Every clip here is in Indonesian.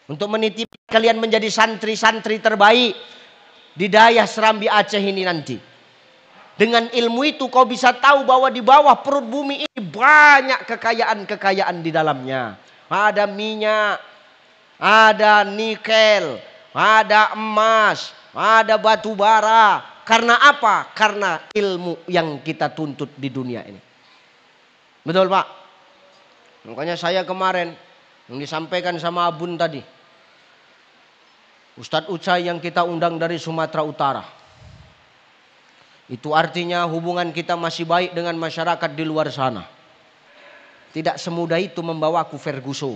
untuk menitip kalian menjadi santri-santri terbaik di Dayah Serambi Aceh ini nanti. Dengan ilmu itu kau bisa tahu bahwa di bawah perut bumi ini banyak kekayaan-kekayaan di dalamnya. Ada minyak, ada nikel, ada emas, ada batu bara. Karena apa? Karena ilmu yang kita tuntut di dunia ini. Betul Pak? Makanya saya kemarin yang disampaikan sama Abun tadi, Ustadz Ucai yang kita undang dari Sumatera Utara, itu artinya hubungan kita masih baik dengan masyarakat di luar sana. Tidak semudah itu membawaku Ferguson.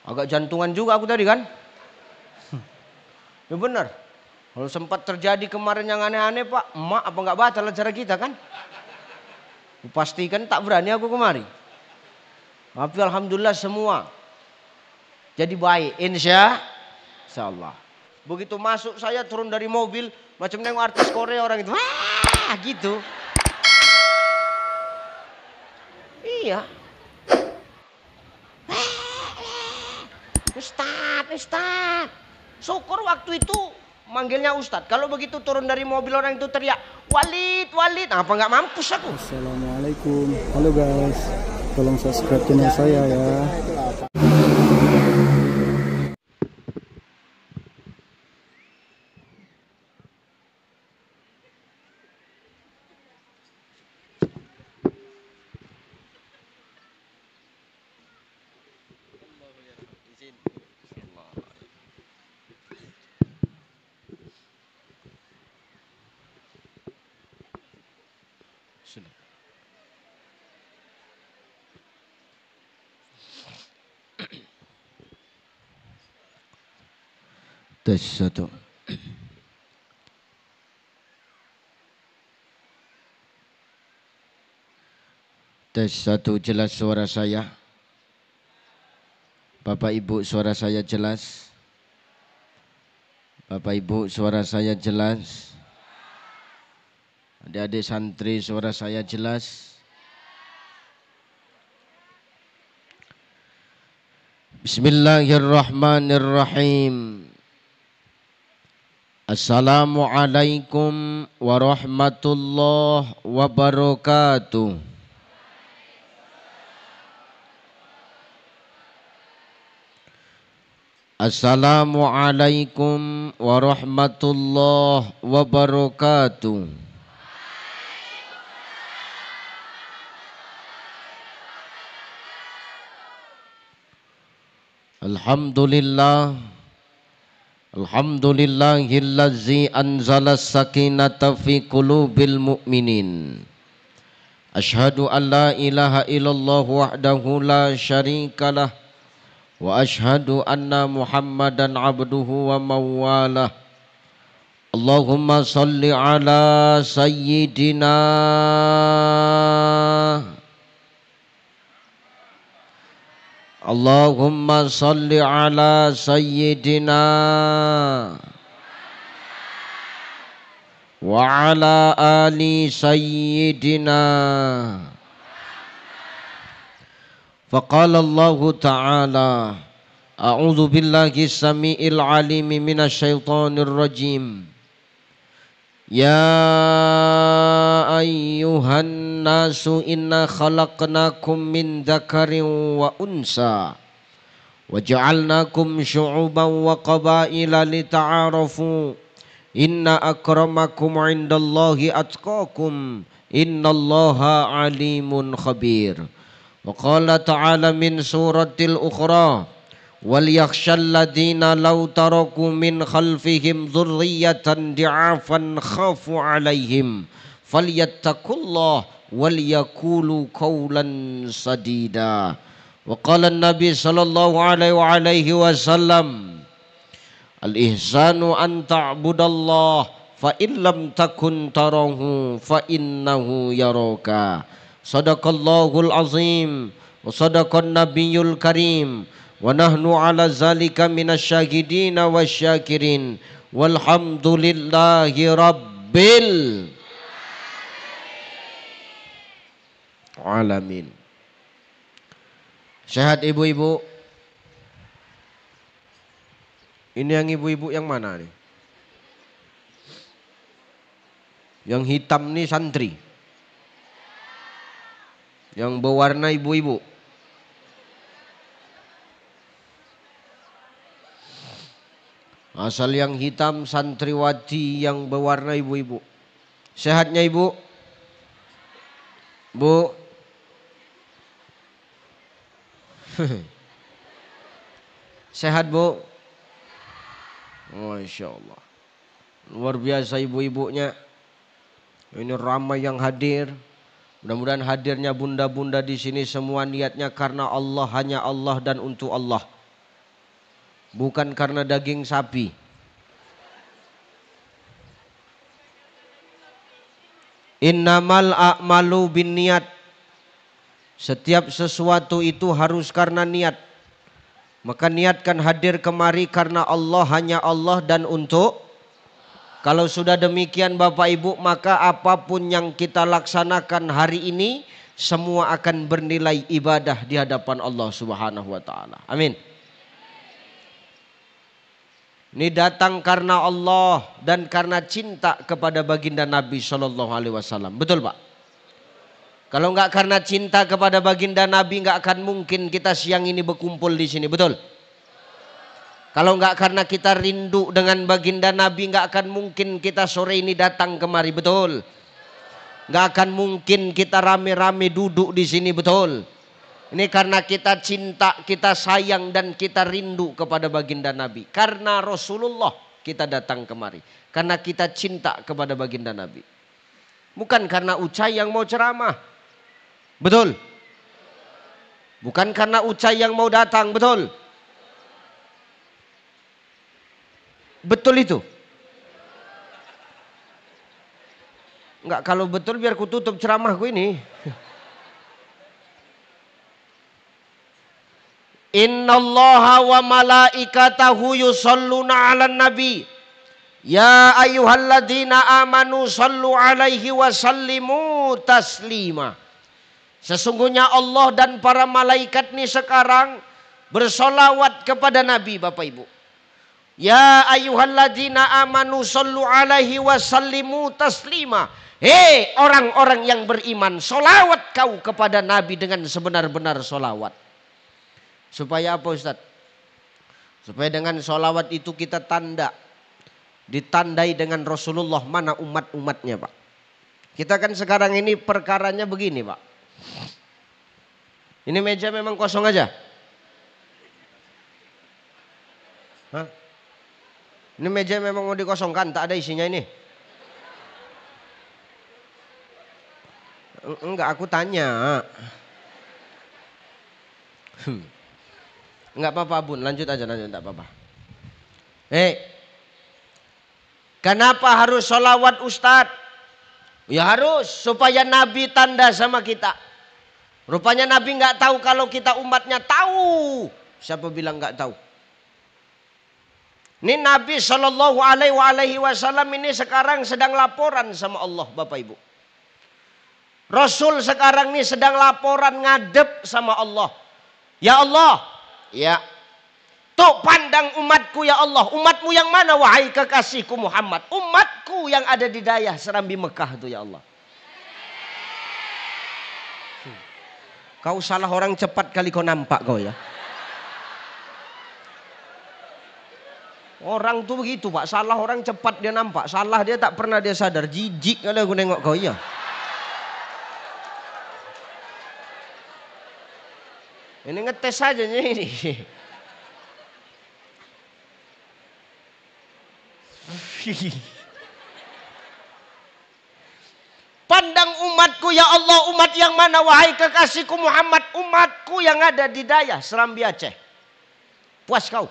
Agak jantungan juga aku tadi kan. Ya benar. Kalau sempat terjadi kemarin yang aneh-aneh Pak, emak apa nggak batal acara kita kan? Pastikan tak berani aku kemari. Tapi alhamdulillah semua jadi baik, insya Allah. Begitu masuk saya turun dari mobil, macam nengok artis Korea orang itu, wah gitu. Iya. Ustadz. Syukur waktu itu manggilnya Ustadz. Kalau begitu turun dari mobil orang itu teriak, Walid. Apa nggak mampus aku? Assalamualaikum. Halo guys. Tolong subscribe channel saya ya. Tes satu. Tes satu, jelas suara saya? Bapak Ibu suara saya jelas? Bapak Ibu suara saya jelas? Adik-adik santri suara saya jelas? Bismillahirrahmanirrahim. Assalamualaikum warahmatullahi wabarakatuh. Assalamualaikum warahmatullahi wabarakatuh. Alhamdulillahillazi anzala sakinata fi qulubil mu'minin. Ashhadu an la ilaha illallah wahdahu la syarikalah wa ashhadu anna Muhammadan abduhu wa mawalah. Allahumma salli ala sayyidina Allahumma salli ala sayyidina wa ala ali sayyidina. Faqala Allahu ta'ala a'udzu billahi samiil alim minasyaitonir rajim. Ya ayyuhan nasu inna khalaqnakum min dzakarin wa unsa wa ja'alnakum syu'uban wa qabaila lita'arafu inna akramakum 'indallahi atqakum innallaha alimun khabir. Wa qala ta'ala min suratil ukhra wal yakhshal ladina law taraku min khalfihim dzurriyyatan di'afan khafu 'alaihim falyattaqullah wal yaqulu qawlan sadida. Wa qala an-nabi sallallahu alaihi wasallam al ihsanu an ta'budallah fa in lam takun tarahu fa innahu yaraka. Sadaqallahul azim wa sadaqan nabiyyul karim. Wa nahnu ala zalika minasyahidina wasyakirin walhamdulillahi rabbil alamin. Sehat ibu-ibu? Ini yang ibu-ibu yang mana nih? Yang hitam nih santri. Yang berwarna ibu-ibu. Asal yang hitam santriwati yang berwarna ibu-ibu. Sehatnya ibu? Bu? Sehat bu? Masya Allah. Luar biasa ibu-ibunya. Ini ramai yang hadir. Mudah-mudahan hadirnya bunda-bunda di sini semua niatnya karena Allah, hanya Allah dan untuk Allah. Bukan karena daging sapi. Innamal a'malu binniyat. Setiap sesuatu itu harus karena niat. Maka niatkan hadir kemari karena Allah, hanya Allah dan untuk. Kalau sudah demikian Bapak Ibu, maka apapun yang kita laksanakan hari ini semua akan bernilai ibadah di hadapan Allah Subhanahu wa taala. Amin. Ini datang karena Allah dan karena cinta kepada baginda Nabi Shallallahu Alaihi Wasallam. Betul Pak? Kalau nggak karena cinta kepada baginda Nabi, nggak akan mungkin kita siang ini berkumpul di sini. Betul? Kalau nggak karena kita rindu dengan baginda Nabi, nggak akan mungkin kita sore ini datang kemari. Betul? Nggak akan mungkin kita rame-rame duduk di sini. Betul? Ini karena kita cinta, kita sayang dan kita rindu kepada baginda Nabi. Karena Rasulullah kita datang kemari. Karena kita cinta kepada baginda Nabi. Bukan karena Ucai yang mau ceramah. Betul? Bukan karena Ucai yang mau datang. Betul? Betul itu? Enggak, kalau betul biar ku tutup ceramahku ini. Innallaha wa malaikatahu yusholluna 'alan nabi. Ya ayyuhalladzina amanu shallu 'alaihi wa sallimu taslima. Sesungguhnya Allah dan para malaikat ini sekarang bersolawat kepada Nabi Bapak Ibu. Ya ayyuhalladzina amanu shallu 'alaihi wa sallimu taslima. Hei orang-orang yang beriman, solawat kau kepada Nabi dengan sebenar-benar solawat. Supaya apa Ustaz? Supaya dengan solawat itu kita ditandai dengan Rasulullah mana umat-umatnya Pak. Kita kan sekarang ini perkaranya begini Pak. Ini meja memang kosong aja. Hah? Ini meja memang mau dikosongkan, tak ada isinya ini. Enggak, aku tanya. Enggak apa-apa Bun, lanjut aja, enggak apa-apa. Kenapa harus sholawat Ustadz? Ya harus, supaya Nabi tanda sama kita. Rupanya Nabi nggak tahu kalau kita umatnya tahu. Siapa bilang nggak tahu? Ini Nabi Shallallahu Alaihi Wasallam ini sekarang sedang laporan sama Allah Bapak Ibu. Rasul sekarang ini sedang laporan ngadep sama Allah. Ya Allah, ya. Tuh pandang umatku ya Allah. Umatmu yang mana wahai kekasihku Muhammad? Umatku yang ada di dayah Serambi Mekah tuh ya Allah. Kau salah orang cepat kali kau nampak kau ya. Orang tuh begitu Pak. Salah orang cepat dia nampak. Salah dia tak pernah dia sadar. Jijik kalau aku nengok kau ya. Ini ngetes aja ini. Pandang umatku ya Allah, umat yang mana wahai kekasihku Muhammad? Umatku yang ada di dayah Serambi Aceh. Puas kau?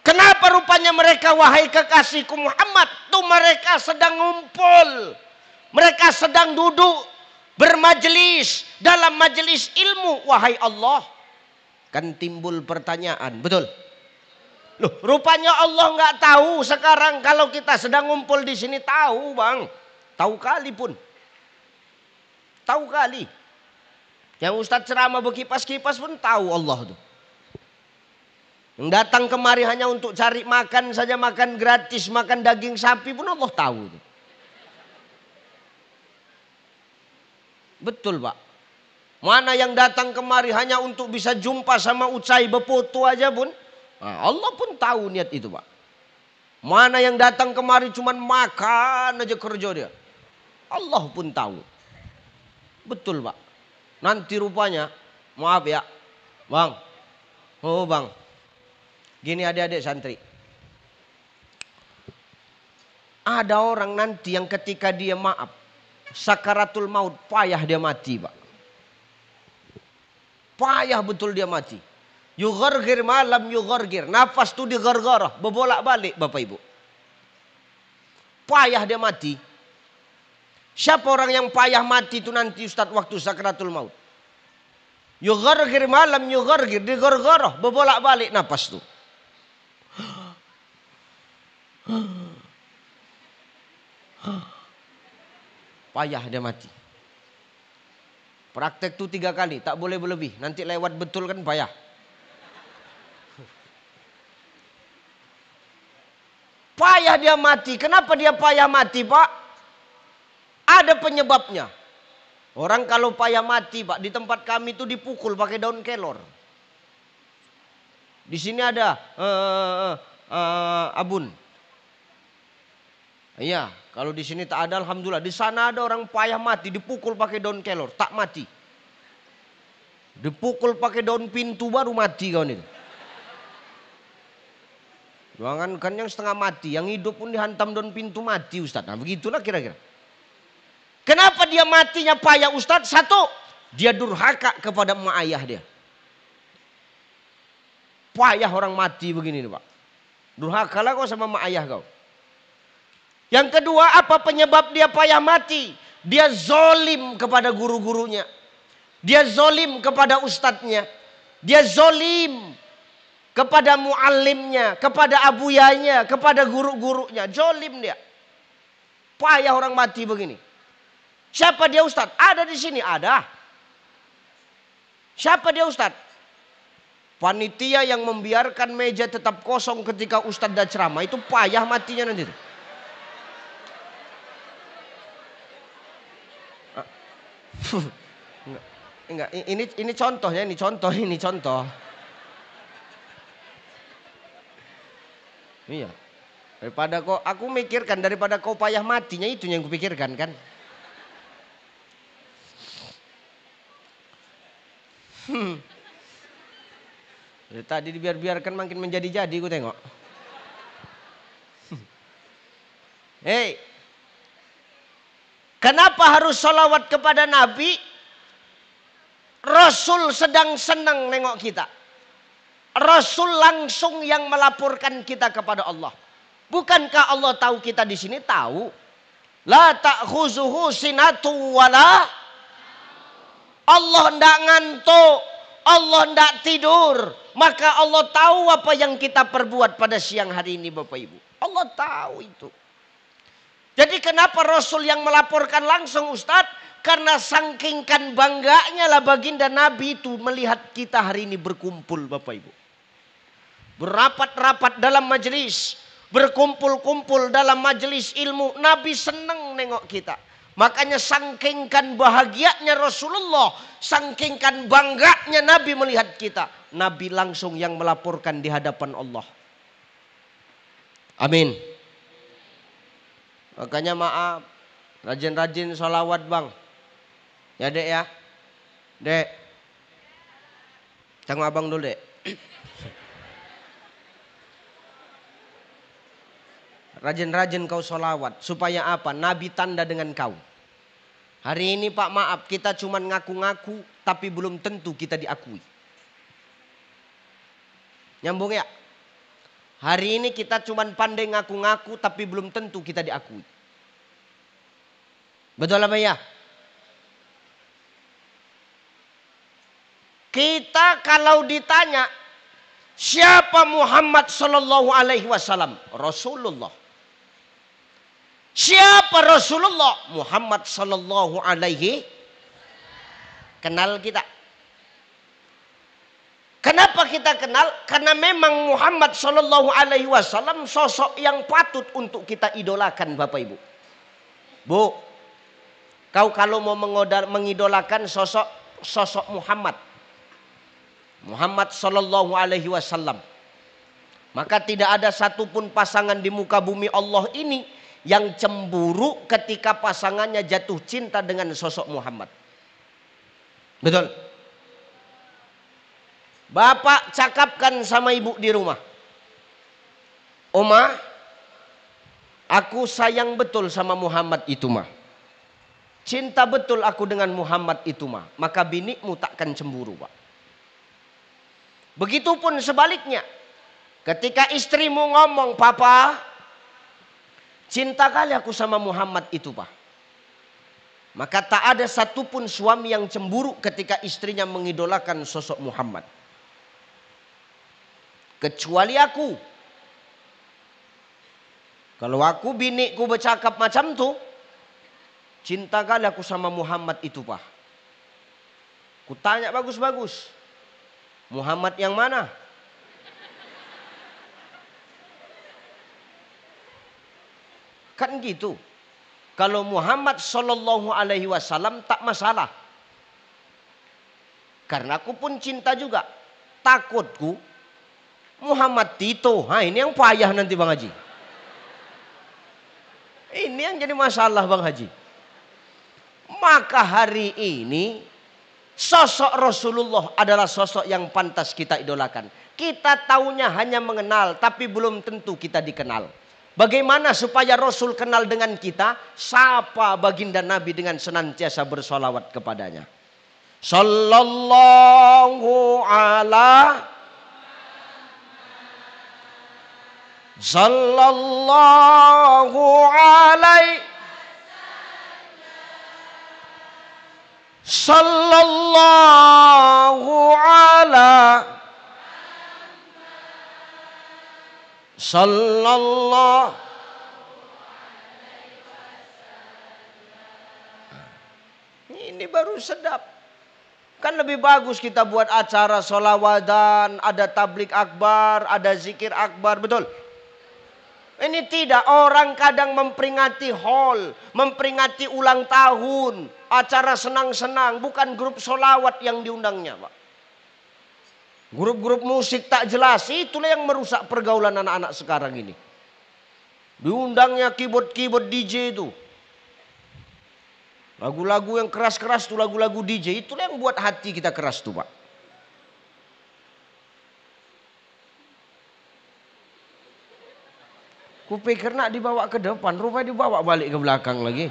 Kenapa rupanya mereka wahai kekasihku Muhammad? Tuh mereka sedang ngumpul. Mereka sedang duduk bermajelis dalam majelis ilmu wahai Allah. Kan timbul pertanyaan, betul? Loh, rupanya Allah nggak tahu sekarang kalau kita sedang ngumpul di sini. Tahu bang, tahu kali pun. tahu kali. Yang Ustadz ceramah berkipas-kipas pun tahu Allah tuh. Yang datang kemari hanya untuk cari makan saja, makan gratis, makan daging sapi pun Allah tahu tuh. Betul Pak. Mana yang datang kemari hanya untuk bisa jumpa sama Ucai berfoto aja pun. Nah, Allah pun tahu niat itu Pak. Mana yang datang kemari cuman makan aja kerja dia. Allah pun tahu. Betul Pak. Nanti rupanya, maaf ya, Bang. Oh Bang, gini adik-adik santri. Ada orang nanti yang ketika dia maaf, sakaratul maut, payah dia mati Pak. Payah betul dia mati. Yughargir malam yughargir. Nafas tuh digargarah, berbolak-balik Bapak Ibu. Payah dia mati. Siapa orang yang payah mati itu nanti Ustadz waktu sakaratul maut? Yughargir malam yughargir, digargarah, berbolak-balik nafas tuh. Payah dia mati. Praktek tuh 3 kali, tak boleh berlebih. Nanti lewat betul kan payah. Payah dia mati. Kenapa dia payah mati Pak? Ada penyebabnya. Orang kalau payah mati Pak, di tempat kami itu dipukul pakai daun kelor. Di sini ada abun. Iya, kalau di sini tak ada alhamdulillah. Di sana ada orang payah mati dipukul pakai daun kelor, tak mati. Dipukul pakai daun pintu baru mati kawan itu. Jangan kan yang setengah mati, yang hidup pun dihantam daun pintu mati Ustaz. Nah begitulah kira-kira. Kenapa dia matinya payah Ustaz? Satu, dia durhaka kepada emak ayah dia. Payah orang mati begini nih Pak. Durhakalah kau sama emak ayah kau. Yang kedua, apa penyebab dia payah mati? Dia zolim kepada guru-gurunya. Dia zolim kepada ustadznya. Dia zolim kepada muallimnya, kepada abuyanya, kepada guru-gurunya. Zolim dia. Payah orang mati begini. Siapa dia Ustadz? Ada di sini, ada. Siapa dia Ustadz? Panitia yang membiarkan meja tetap kosong ketika Ustadz dah ceramah. Itu payah matinya nanti. Enggak, ini contohnya, ini contoh. Iya. Daripada aku mikirkan daripada kau payah matinya itu yang kupikirkan kan. Tadi dibiarkan makin menjadi-jadi ku tengok. Hei. Kenapa harus sholawat kepada Nabi? Rasul sedang senang nengok kita. Rasul langsung yang melaporkan kita kepada Allah. Bukankah Allah tahu kita di sini? Tahu. La ta'khuzuhu sinatu wala. Allah ndak ngantuk. Allah ndak tidur. Maka Allah tahu apa yang kita perbuat pada siang hari ini Bapak Ibu. Allah tahu itu. Jadi kenapa Rasul yang melaporkan langsung Ustadz? Karena sangkingkan bangganya lah baginda Nabi itu melihat kita hari ini berkumpul Bapak Ibu. Berapat-rapat dalam majelis. Berkumpul-kumpul dalam majelis ilmu. Nabi senang nengok kita. Makanya sangkingkan bahagianya Rasulullah. Sangkingkan bangganya Nabi melihat kita. Nabi langsung yang melaporkan di hadapan Allah. Amin. Makanya maaf. Rajin-rajin sholawat bang. Ya dek ya. Dek. Tengok abang dulu dek. Rajin-rajin kau sholawat. Supaya apa? Nabi tanda dengan kau. Hari ini Pak maaf kita cuma ngaku-ngaku. Tapi belum tentu kita diakui. Nyambung ya? Hari ini kita cuma pandai ngaku-ngaku. Tapi belum tentu kita diakui. Betul apa ya? Kita kalau ditanya. Siapa Muhammad sallallahu alaihi wasallam? Rasulullah. Siapa Rasulullah? Muhammad sallallahu alaihi kenal kita. Kenapa kita kenal? Karena memang Muhammad Shallallahu Alaihi Wasallam sosok yang patut untuk kita idolakan, Bapak Ibu. Bu, kau kalau mau mengidolakan sosok Muhammad Shallallahu Alaihi Wasallam, maka tidak ada satupun pasangan di muka bumi Allah ini yang cemburu ketika pasangannya jatuh cinta dengan sosok Muhammad. Betul. Bapak cakapkan sama ibu di rumah, Oma, aku sayang betul sama Muhammad itu mah. Cinta betul aku dengan Muhammad itu mah. Maka binikmu takkan cemburu, Pak. Begitupun sebaliknya. Ketika istrimu ngomong, Papa, cinta kali aku sama Muhammad itu, Pak. Maka tak ada satupun suami yang cemburu ketika istrinya mengidolakan sosok Muhammad. Kecuali aku. Kalau aku binikku bercakap macam tu, cinta kali aku sama Muhammad itu, Pak. Ku tanya bagus-bagus, Muhammad yang mana? Kan gitu. Kalau Muhammad Shallallahu Alaihi Wasallam tak masalah. Karena aku pun cinta juga. Takutku Muhammad Tito. Nah, ini yang payah nanti Bang Haji. Ini yang jadi masalah Bang Haji. Maka hari ini sosok Rasulullah adalah sosok yang pantas kita idolakan. Kita taunya hanya mengenal, tapi belum tentu kita dikenal. Bagaimana supaya Rasul kenal dengan kita? Sapa baginda Nabi dengan senantiasa bersolawat kepadanya. Sallallahu ala Sallallahu alaihi Sallallahu ala Sallallahu. Ini baru sedap. Kan lebih bagus kita buat acara sholawatan, ada tablik akbar, ada zikir akbar, betul? Ini tidak, orang kadang memperingati haul, memperingati ulang tahun, acara senang-senang, bukan grup sholawat yang diundangnya, Pak. Grup-grup musik tak jelas, itulah yang merusak pergaulan anak-anak sekarang ini. Diundangnya keyboard DJ itu. Lagu-lagu yang keras-keras itu lagu-lagu DJ, itulah yang buat hati kita keras tuh, Pak. Kupikir nak dibawa ke depan, rupanya dibawa balik ke belakang lagi.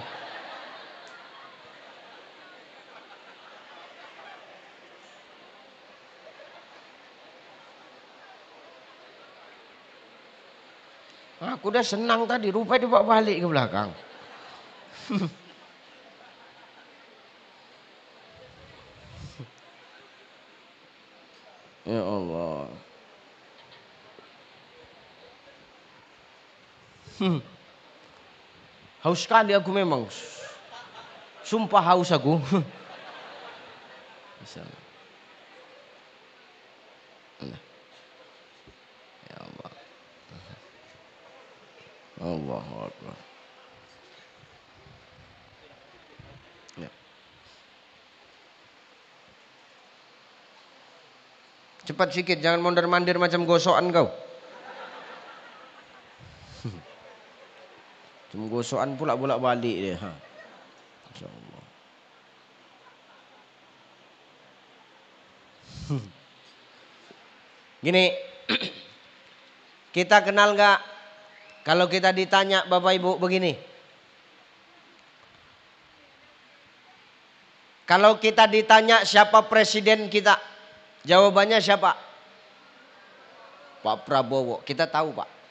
Aku udah senang tadi, rupanya dibawa balik ke belakang. Ya Allah. Haus sekali aku memang. Sumpah haus aku. Ya Allah. Allahu Akbar. Ya. Cepat sikit, jangan mondar-mandir macam gosokan kau. Cuma gosokan pula bolak-balik dia. InsyaAllah. Gini, kita kenal gak? Kalau kita ditanya Bapak Ibu begini. Kalau kita ditanya siapa presiden kita? Jawabannya siapa? Pak Prabowo. Kita tahu, Pak.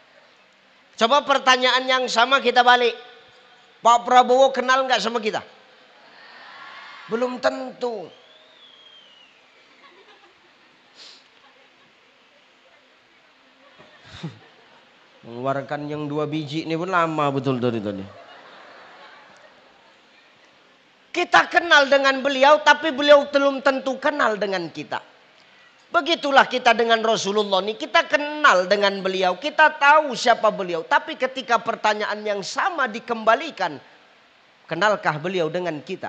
Coba pertanyaan yang sama kita balik. Pak Prabowo kenal nggak sama kita? Belum tentu. Mengeluarkan yang 2 biji ini pun lama betul dari tadi. Kita kenal kenal dengan beliau, tapi beliau belum tentu kenal dengan kita. Begitulah kita dengan Rasulullah ini. Kita kenal dengan beliau, kita tahu siapa beliau. Tapi ketika pertanyaan yang sama dikembalikan, kenalkah beliau dengan kita?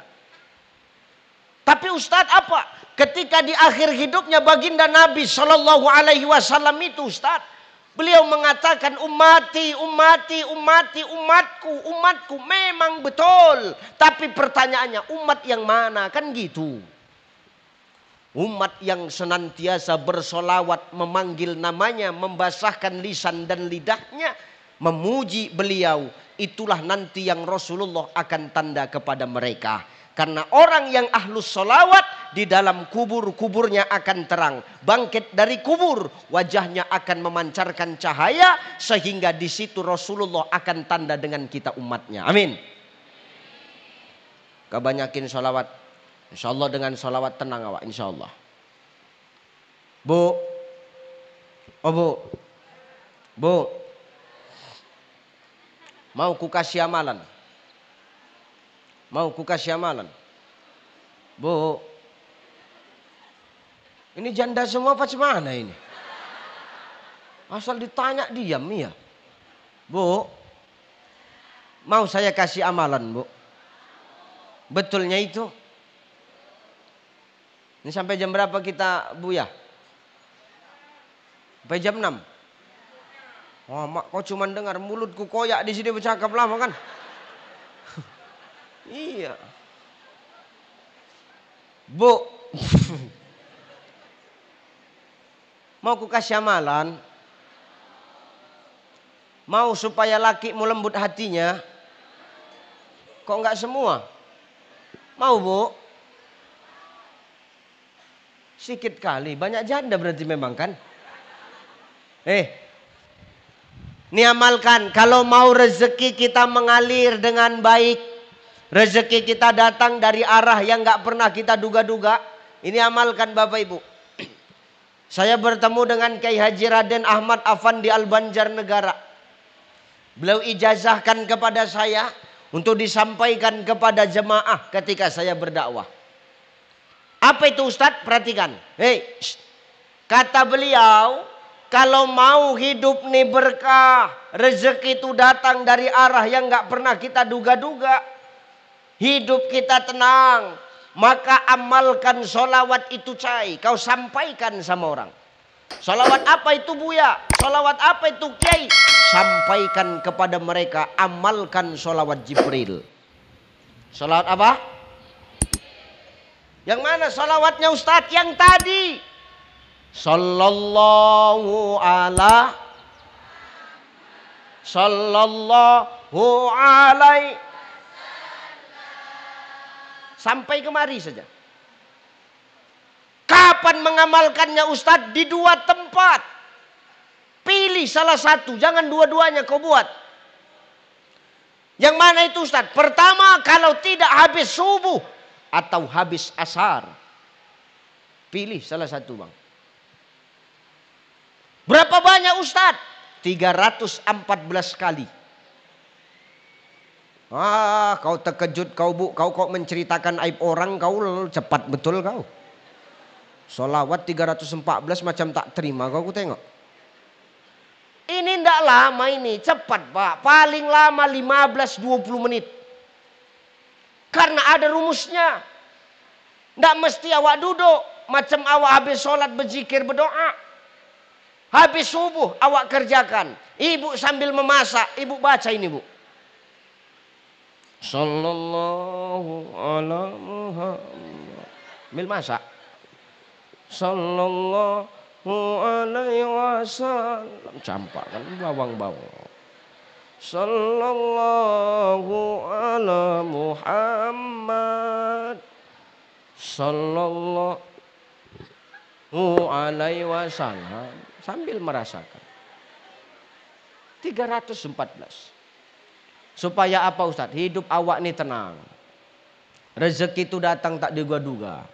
Tapi Ustadz apa? Ketika di akhir hidupnya baginda Nabi Shallallahu Alaihi Wasallam itu, Ustadz, beliau mengatakan ummati, ummati, ummati, umatku, umatku. Memang betul. Tapi pertanyaannya, umat yang mana? Kan gitu. Umat yang senantiasa bersolawat, memanggil namanya, membasahkan lisan dan lidahnya, memuji beliau. Itulah nanti yang Rasulullah akan tanda kepada mereka. Karena orang yang ahlus solawat di dalam kubur-kuburnya akan terang. Bangkit dari kubur, wajahnya akan memancarkan cahaya. Sehingga di situ Rasulullah akan tanda dengan kita umatnya. Amin. Kebanyakin solawat. Insya Allah dengan solawat tenang awak. Insya Allah. Bu. Oh bu. Bu. Mau ku kasih amalan? Mau ku kasih amalan? Bu. Ini janda semua apa gimana ini? Asal ditanya diam ya. Bu. Mau saya kasih amalan bu? Betulnya itu? Ini sampai jam berapa kita buya? Sampai jam 6. Oh, mak kau cuma dengar mulutku koyak di sini bercakap lama kan? Iya. Bu. Mau ku kasih amalan? Mau supaya lakimu lembut hatinya? Kok enggak semua? Mau bu? Sikit kali. Banyak janda berarti memang kan? Ini amalkan. Kalau mau rezeki kita mengalir dengan baik. Rezeki kita datang dari arah yang gak pernah kita duga-duga. Ini amalkan Bapak Ibu. Saya bertemu dengan Kiai Haji Raden Ahmad Afandi Al-Banjarnegara. Beliau ijazahkan kepada saya untuk disampaikan kepada jemaah ketika saya berdakwah. Apa itu Ustadz? Perhatikan. Kata beliau, kalau mau hidup nih berkah, rezeki itu datang dari arah yang gak pernah kita duga-duga. Hidup kita tenang, maka amalkan solawat itu cai. Kau sampaikan sama orang. Solawat apa itu buya? Solawat apa itu kiai? Sampaikan kepada mereka, amalkan solawat Jibril. Solawat apa? Yang mana solawatnya Ustadz? Yang tadi. Sallallahu ala. Sallallahu alaihi. Sampai kemari saja. Kapan mengamalkannya Ustadz? Di 2 tempat. Pilih salah satu. Jangan dua-duanya kau buat. Yang mana itu Ustadz? Pertama, kalau tidak habis subuh. Atau habis asar. Pilih salah satu bang. Berapa banyak Ustadz? 314 kali. Kau terkejut kau bu, kau kok menceritakan aib orang, kau cepat betul kau. Solawat 314 macam tak terima kau, ku tengok. Ini ndak lama ini, cepat pak, paling lama 15-20 menit. Karena ada rumusnya. Ndak mesti awak duduk, macam awak habis sholat berzikir berdoa. Habis subuh awak kerjakan, ibu sambil memasak, ibu baca ini bu. Sallallahu ala Muhammad. Mil masak. Sallallahu alaihi wasallam. Campak kan bawang-bawang. Sallallahu ala Muhammad. Sallallahu alaihi wasallam. Sambil merasakan. 314. Supaya apa Ustadz? Hidup awak ini tenang. Rezeki itu datang tak diduga-duga.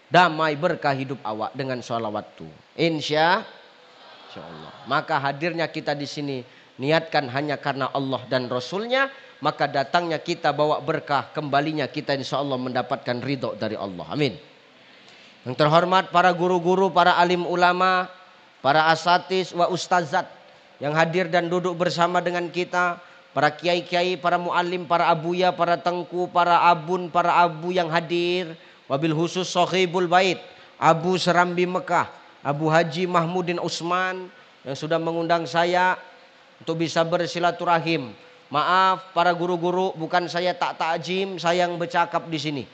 Damai berkah hidup awak dengan sholawat itu. Insya Allah. Maka hadirnya kita di sini niatkan hanya karena Allah dan Rasulnya. maka datangnya kita bawa berkah, kembalinya kita insya Allah mendapatkan ridho dari Allah. Amin. Yang terhormat para guru-guru, para alim ulama, para asatis wa ustazat yang hadir dan duduk bersama dengan kita, para kiai-kiai, para muallim, para abuya, para tengku, para abun, para abu yang hadir, wabil khusus Sohibul Bait, Abu Serambi Mekah, Abu Haji Mahmudin Usman yang sudah mengundang saya untuk bisa bersilaturahim. Maaf para guru-guru, bukan saya tak takjim, saya yang bercakap di sini.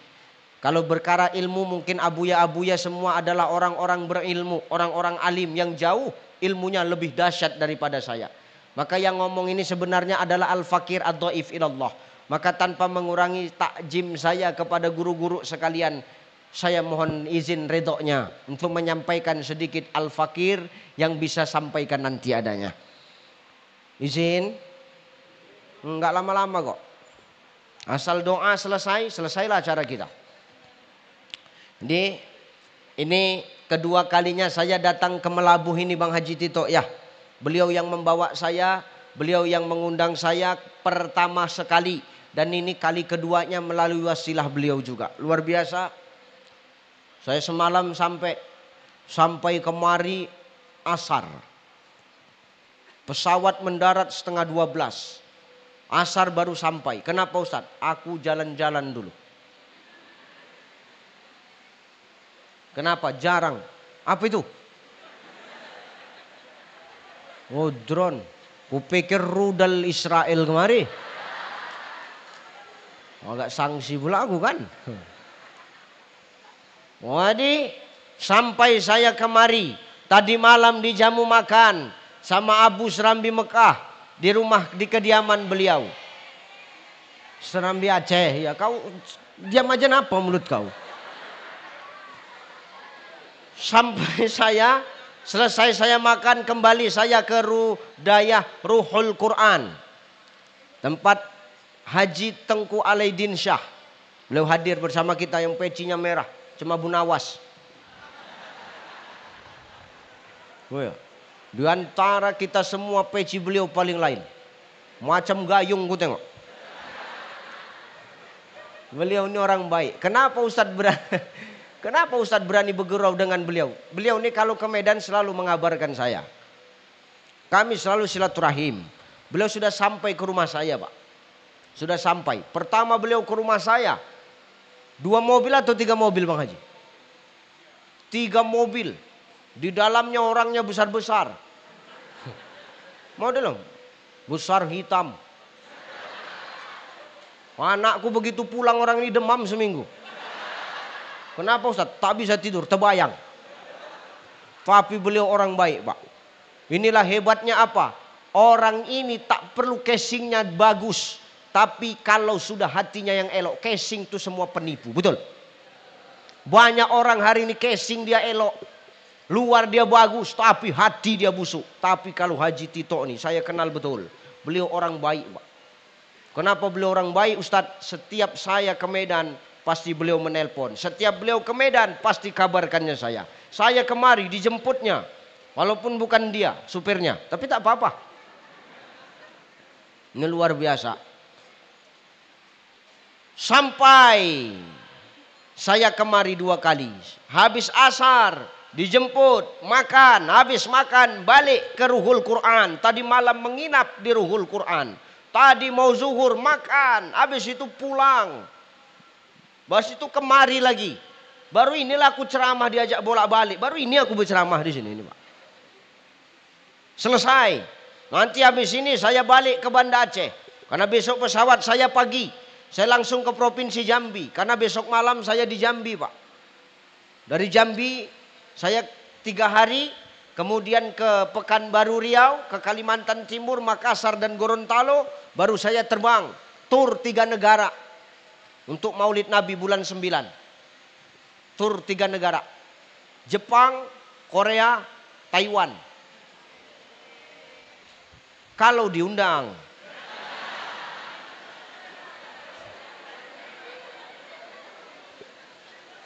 Kalau berkara ilmu mungkin abuya-abuya semua adalah orang-orang berilmu, orang-orang alim yang jauh ilmunya lebih dahsyat daripada saya. Maka yang ngomong ini sebenarnya adalah al-fakir ad-dhaif ilallah. Maka tanpa mengurangi takjim saya kepada guru-guru sekalian, saya mohon izin redoknya untuk menyampaikan sedikit al-fakir yang bisa sampaikan nanti adanya. Izin? Enggak lama-lama kok. Asal doa selesai, selesailah acara kita. Jadi ini kedua kalinya saya datang ke Melabuh ini Bang Haji Tito ya. Beliau yang membawa saya, beliau yang mengundang saya pertama sekali. Dan ini kali keduanya melalui wasilah beliau juga. Luar biasa. Saya semalam sampai kemari asar. Pesawat mendarat setengah 12. Asar baru sampai. Kenapa Ustadz? Aku jalan-jalan dulu. Kenapa? Jarang. Apa itu? Oh drone. Kupikir rudal Israel kemari. Agak sanksi pula aku kan. Jadi sampai saya kemari. Tadi malam dijamu makan sama Abu Serambi Mekah. Di rumah, di kediaman beliau. Serambi Aceh. Ya kau diam aja apa mulut kau. Sampai selesai saya makan, kembali saya ke Dayah Ruhul Quran. Tempat Haji Tengku Alaidin Syah. Beliau hadir bersama kita yang pecinya merah. Cuma Bu Nawas. Oh ya. Di antara kita semua peci beliau paling lain. Macam gayung ku tengok. Beliau ini orang baik. Kenapa Ustadz berani bergurau dengan beliau? Beliau ini kalau ke Medan selalu mengabarkan saya. Kami selalu silaturahim. Beliau sudah sampai ke rumah saya Pak. Sudah sampai. Pertama beliau ke rumah saya. 2 mobil atau 3 mobil Bang Haji? 3 mobil. Di dalamnya orangnya besar-besar. Model besar hitam. Anakku begitu pulang orang ini demam seminggu. Kenapa Ustaz? Tak bisa tidur, terbayang. Tapi beliau orang baik Pak. Inilah hebatnya apa? Orang ini tak perlu casingnya bagus. Tapi kalau sudah hatinya yang elok, casing itu semua penipu. Betul? Banyak orang hari ini casing dia elok. Luar dia bagus, tapi hati dia busuk. Tapi kalau Haji Tito ini saya kenal betul. Beliau orang baik Pak. Kenapa beliau orang baik Ustadz? Setiap saya ke Medan pasti beliau menelpon. Setiap beliau ke Medan pasti kabarkannya saya. Saya kemari dijemputnya. Walaupun bukan dia supirnya. Tapi tak apa-apa. Ini luar biasa. Sampai saya kemari 2 kali. Habis asar dijemput, makan, habis makan balik ke Ruhul Quran. Tadi malam menginap di Ruhul Quran. Tadi mau zuhur makan, habis itu pulang. Habis itu kemari lagi. Baru inilah aku ceramah diajak bolak-balik. Baru ini aku berceramah di sini ini Pak. Selesai. Nanti habis ini saya balik ke Banda Aceh. Karena besok pesawat saya pagi. Saya langsung ke Provinsi Jambi. Karena besok malam saya di Jambi Pak. Dari Jambi saya 3 hari, kemudian ke Pekanbaru Riau, ke Kalimantan Timur, Makassar dan Gorontalo, baru saya terbang tur 3 negara untuk Maulid Nabi bulan 9. Tur 3 negara. Jepang, Korea, Taiwan. Kalau diundang.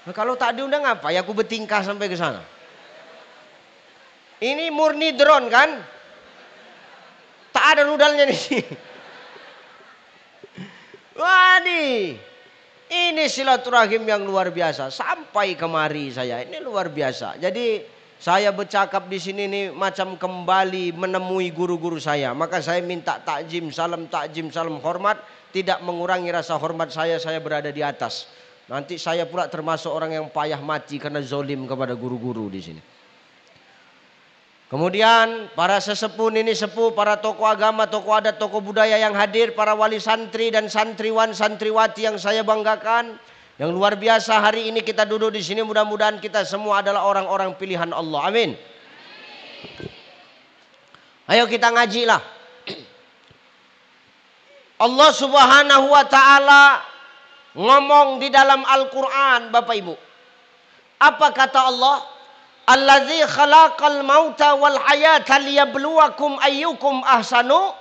Nah, kalau tak diundang apa? Ya aku bertingkah sampai ke sana. Ini murni drone kan? Tak ada rudalnya di sini. Wadi, ini silaturahim yang luar biasa. Sampai kemari saya, ini luar biasa. Jadi saya bercakap di sini nih macam kembali menemui guru-guru saya. Maka saya minta takjim, salam hormat. Tidak mengurangi rasa hormat saya berada di atas. Nanti saya pula termasuk orang yang payah mati karena zolim kepada guru-guru di sini. Kemudian para sesepuh ini sepuh, para tokoh agama, tokoh adat, tokoh budaya yang hadir, para wali santri dan santriwan, santriwati yang saya banggakan. Yang luar biasa hari ini kita duduk di sini, mudah-mudahan kita semua adalah orang-orang pilihan Allah. Amin. Ayo kita ngajilah. Allah Subhanahu wa taala ngomong di dalam Al-Qur'an, Bapak Ibu. Apa kata Allah? Allazi khalaqal mauta wal hayata liyabluwakum ayyukum ahsanu.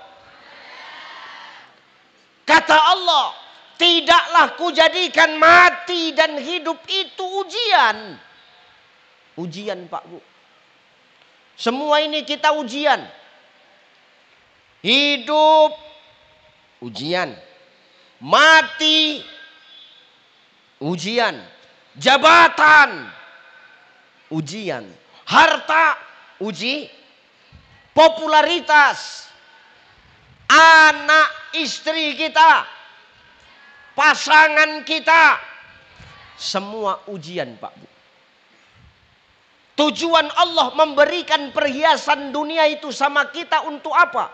Kata Allah, tidaklah kujadikan mati dan hidup itu ujian. Ujian, Pak Bu. Semua ini kita ujian. Hidup ujian. Mati ujian. Jabatan ujian, harta uji, popularitas, anak istri kita, pasangan kita, semua ujian, Pak Bu. Tujuan Allah memberikan perhiasan dunia itu sama kita untuk apa?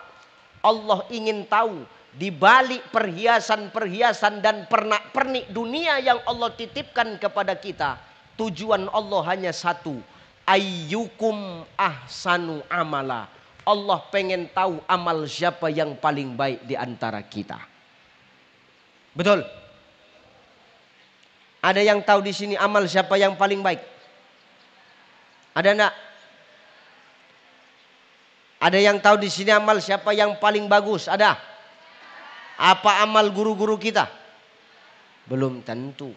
Allah ingin tahu di balik perhiasan-perhiasan dan pernak-pernik dunia yang Allah titipkan kepada kita. Tujuan Allah hanya satu. Ayyukum ahsanu amala. Allah pengen tahu amal siapa yang paling baik di antara kita. Betul? Ada yang tahu di sini amal siapa yang paling baik? Ada enggak? Ada yang tahu di sini amal siapa yang paling bagus? Ada? Apa amal guru-guru kita? Belum tentu.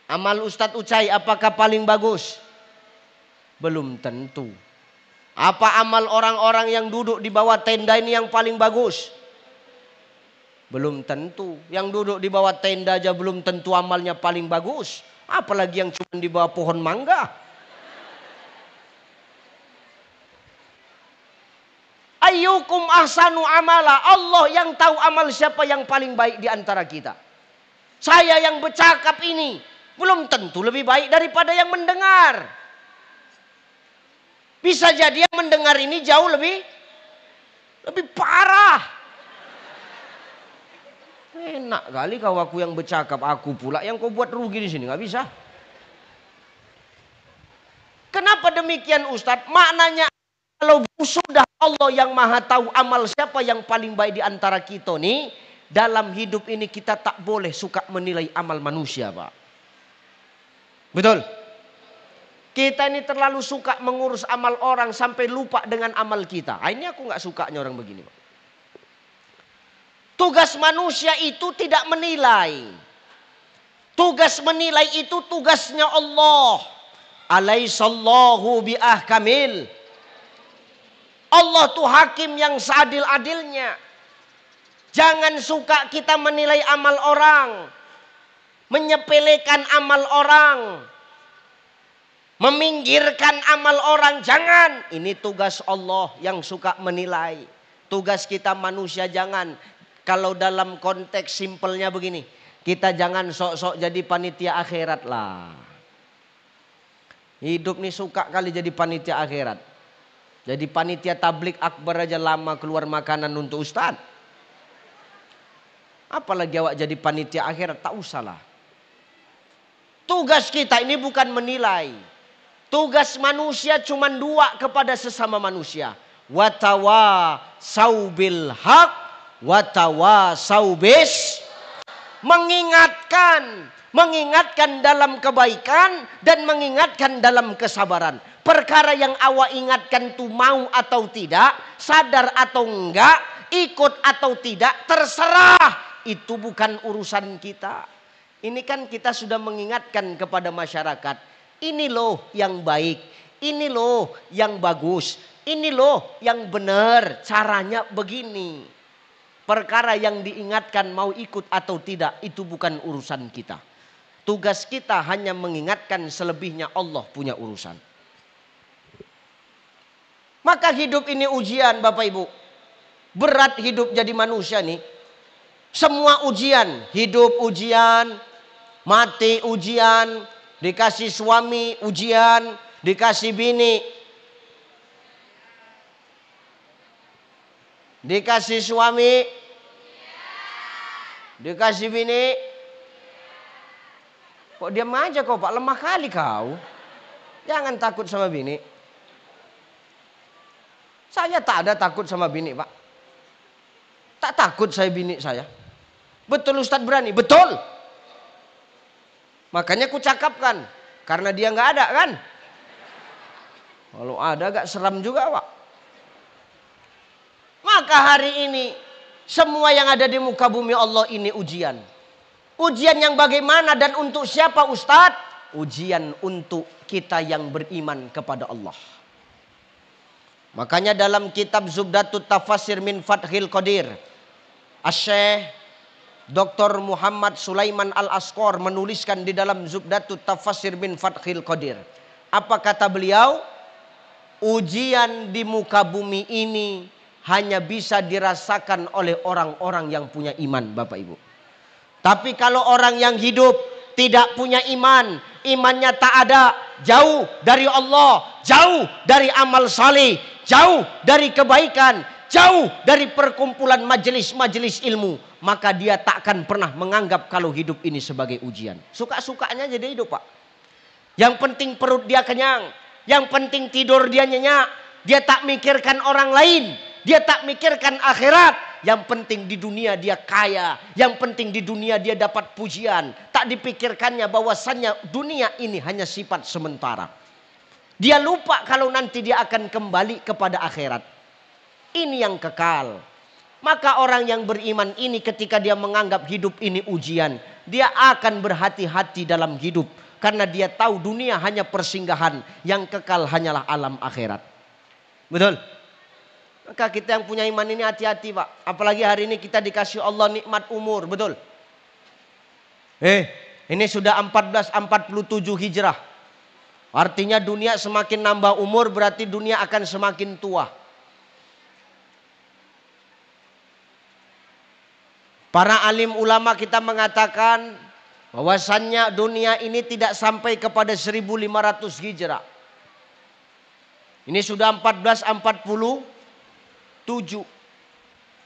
Amal Ustadz Ucai apakah paling bagus? Belum tentu. Apa amal orang-orang yang duduk di bawah tenda ini yang paling bagus? Belum tentu. Yang duduk di bawah tenda aja belum tentu amalnya paling bagus. Apalagi yang cuma di bawah pohon mangga. Ayyukum ahsanu amala. Allah yang tahu amal siapa yang paling baik di antara kita. Saya yang bercakap ini belum tentu lebih baik daripada yang mendengar. Bisa jadi yang mendengar ini jauh lebih parah. Enak kali kau aku yang bercakap, aku pula yang kau buat rugi di sini, nggak bisa. Kenapa demikian Ustadz? Maknanya kalau sudah Allah yang maha tahu amal siapa yang paling baik di antara kita nih, dalam hidup ini kita tak boleh suka menilai amal manusia, Pak. Betul? Kita ini terlalu suka mengurus amal orang sampai lupa dengan amal kita. Ini aku nggak sukanya orang begini, Pak. Tugas manusia itu tidak menilai. Tugas menilai itu tugasnya Allah. Alaihissallahu biahkamil. Allah tuh hakim yang seadil-adilnya. Jangan suka kita menilai amal orang. Menyepelekan amal orang, meminggirkan amal orang, jangan. Ini tugas Allah yang suka menilai. Tugas kita manusia jangan. Kalau dalam konteks simpelnya begini, kita jangan sok-sok jadi panitia akhirat lah. Hidup nih suka kali jadi panitia akhirat. Jadi panitia tablik akbar aja lama keluar makanan untuk ustaz. Apalagi awak jadi panitia akhirat, tak usah lah. Tugas kita ini bukan menilai. Tugas manusia cuma dua kepada sesama manusia. Watawasau bil haq, watawasau bis. Mengingatkan dalam kebaikan dan mengingatkan dalam kesabaran. Perkara yang awak ingatkan itu mau atau tidak, sadar atau enggak, ikut atau tidak, terserah. Itu bukan urusan kita. Ini kan kita sudah mengingatkan kepada masyarakat. Ini loh yang baik. Ini loh yang bagus. Ini loh yang benar. Caranya begini. perkara yang diingatkan mau ikut atau tidak itu bukan urusan kita. Tugas kita hanya mengingatkan, selebihnya Allah punya urusan. Maka hidup ini ujian Bapak Ibu. Berat hidup jadi manusia nih. Semua ujian, hidup ujian, mati ujian, dikasih suami ujian, dikasih bini, dikasih suami, dikasih bini. Kok diam aja kau Pak, lemah kali kau. Jangan takut sama bini. Saya tak ada takut sama bini Pak. Tak takut saya bini saya. Betul Ustadz berani? Betul. Makanya ku cakapkan. Karena dia nggak ada kan. Kalau ada agak seram juga Pak. Maka hari ini semua yang ada di muka bumi Allah ini ujian. Ujian yang bagaimana dan untuk siapa Ustadz? Ujian untuk kita yang beriman kepada Allah. Makanya dalam kitab Zubdatut Tafasir min Fathil Qadir, Asy-Syaikh Dr. Muhammad Sulaiman Al-Asqar menuliskan di dalam Zubdatut Tafasir min Fathil Qadir. Apa kata beliau? Ujian di muka bumi ini hanya bisa dirasakan oleh orang-orang yang punya iman Bapak Ibu. Tapi kalau orang yang hidup tidak punya iman, imannya tak ada, jauh dari Allah, jauh dari amal saleh, jauh dari kebaikan, jauh dari perkumpulan majelis-majelis ilmu, maka dia takkan pernah menganggap kalau hidup ini sebagai ujian. Suka-sukanya jadi hidup Pak. Yang penting perut dia kenyang, yang penting tidur dia nyenyak, dia tak mikirkan orang lain, dia tak mikirkan akhirat. Yang penting di dunia dia kaya, yang penting di dunia dia dapat pujian. Tak dipikirkannya bahwasannya dunia ini hanya sifat sementara. Dia lupa kalau nanti dia akan kembali kepada akhirat. Ini yang kekal. Maka orang yang beriman ini ketika dia menganggap hidup ini ujian, dia akan berhati-hati dalam hidup. Karena dia tahu dunia hanya persinggahan, yang kekal hanyalah alam akhirat. Betul? Maka kita yang punya iman ini hati-hati Pak. Apalagi hari ini kita dikasih Allah nikmat umur. Betul? Ini sudah 1447 Hijrah. Artinya dunia semakin nambah umur berarti dunia akan semakin tua. Para alim ulama kita mengatakan bahwasannya dunia ini tidak sampai kepada 1500 Hijrah. Ini sudah 1447.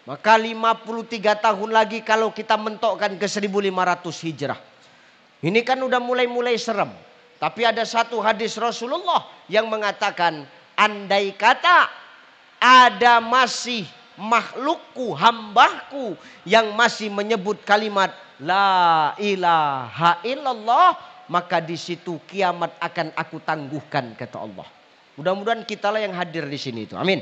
Maka 53 tahun lagi kalau kita mentokkan ke 1500 Hijrah. Ini kan udah mulai-mulai serem. Tapi ada satu hadis Rasulullah yang mengatakan, andai kata ada masih makhlukku, hambaku yang masih menyebut kalimat la ilaha illallah, maka di situ kiamat akan aku tangguhkan, kata Allah. Mudah-mudahan kitalah yang hadir di sini itu. Amin.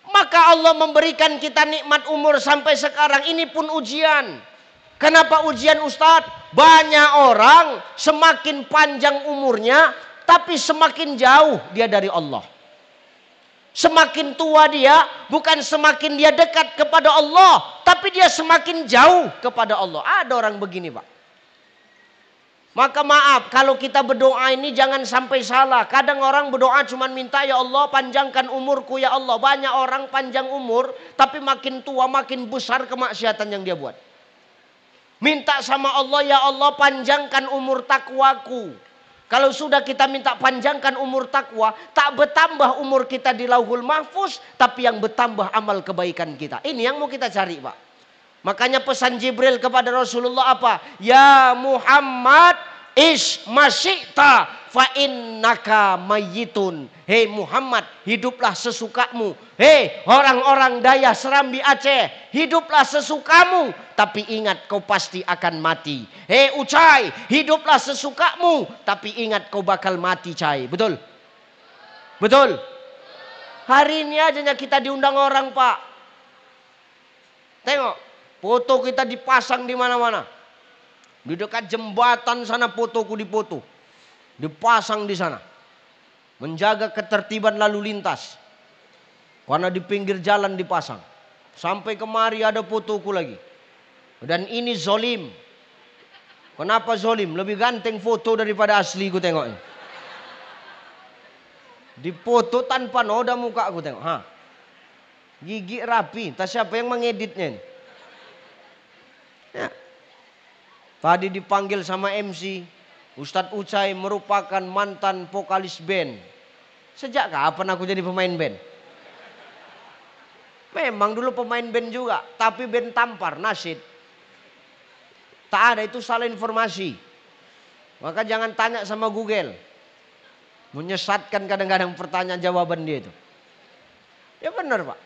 Maka Allah memberikan kita nikmat umur sampai sekarang. Ini pun ujian. Kenapa ujian Ustadz? Banyak orang semakin panjang umurnya, tapi semakin jauh dia dari Allah. Semakin tua dia, bukan semakin dia dekat kepada Allah, tapi dia semakin jauh kepada Allah. Ada orang begini Pak. Maka maaf kalau kita berdoa ini jangan sampai salah. Kadang orang berdoa cuma minta ya Allah panjangkan umurku ya Allah. Banyak orang panjang umur tapi makin tua makin besar kemaksiatan yang dia buat. Minta sama Allah ya Allah panjangkan umur takwaku. Kalau sudah kita minta panjangkan umur takwa, tak bertambah umur kita di Lauhul Mahfuz, tapi yang bertambah amal kebaikan kita. Ini yang mau kita cari Pak. Makanya pesan Jibril kepada Rasulullah apa? Ya Muhammad ismasyita fa innaka mayyitun. Hei Muhammad, hiduplah sesukamu. Hei orang-orang Daya Serambi Aceh, hiduplah sesukamu, tapi ingat kau pasti akan mati. Hei Ucai, hiduplah sesukamu, tapi ingat kau bakal mati Cai. Betul? Betul? Hari ini aja kita diundang orang Pak. Tengok, foto kita dipasang di mana-mana. Di dekat jembatan sana fotoku dipoto. Dipasang di sana. Menjaga ketertiban lalu lintas. Karena di pinggir jalan dipasang. Sampai kemari ada fotoku lagi. Dan ini zolim. Kenapa zolim? Lebih ganteng foto daripada asli ku tengoknya. Dipoto tanpa noda muka aku tengok. Gigi rapi. Tak siapa yang mengeditnya ini. Ya. Tadi dipanggil sama MC. Ustadz Ucai merupakan mantan vokalis band. Sejak kapan aku jadi pemain band? Memang dulu pemain band juga. Tapi band tampar, nasyid. Tak ada, itu salah informasi. Maka jangan tanya sama Google. Menyesatkan kadang-kadang pertanyaan jawaban dia itu. Ya benar Pak.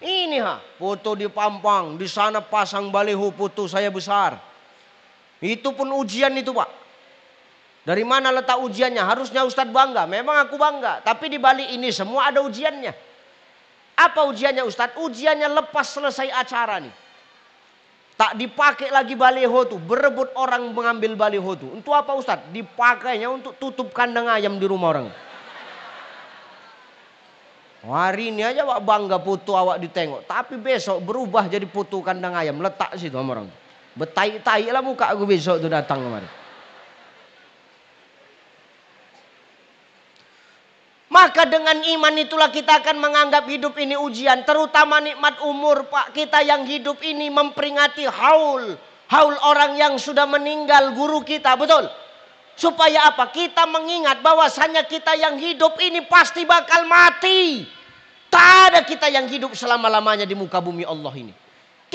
Ini foto dipampang. Di sana pasang baliho foto saya besar. Itu pun ujian itu Pak. Dari mana letak ujiannya? Harusnya Ustadz bangga. Memang aku bangga. Tapi di balik ini semua ada ujiannya. Apa ujiannya Ustadz? Ujiannya lepas selesai acara nih. Tak dipakai lagi baliho tuh. Berebut orang mengambil baliho tuh. Untuk apa Ustadz? Dipakainya untuk tutup kandang ayam di rumah orang. Hari ini aja Pak bangga foto awak ditengok. Tapi besok berubah jadi foto kandang ayam. Letak situ sama orang. Betai-tai lah muka aku besok tuh datang kemarin. Maka dengan iman itulah kita akan menganggap hidup ini ujian. Terutama nikmat umur Pak. Kita yang hidup ini memperingati haul. Haul orang yang sudah meninggal, guru kita. Betul? Supaya apa? Kita mengingat bahwasannya kita yang hidup ini pasti bakal mati. Tak ada kita yang hidup selama-lamanya di muka bumi Allah ini.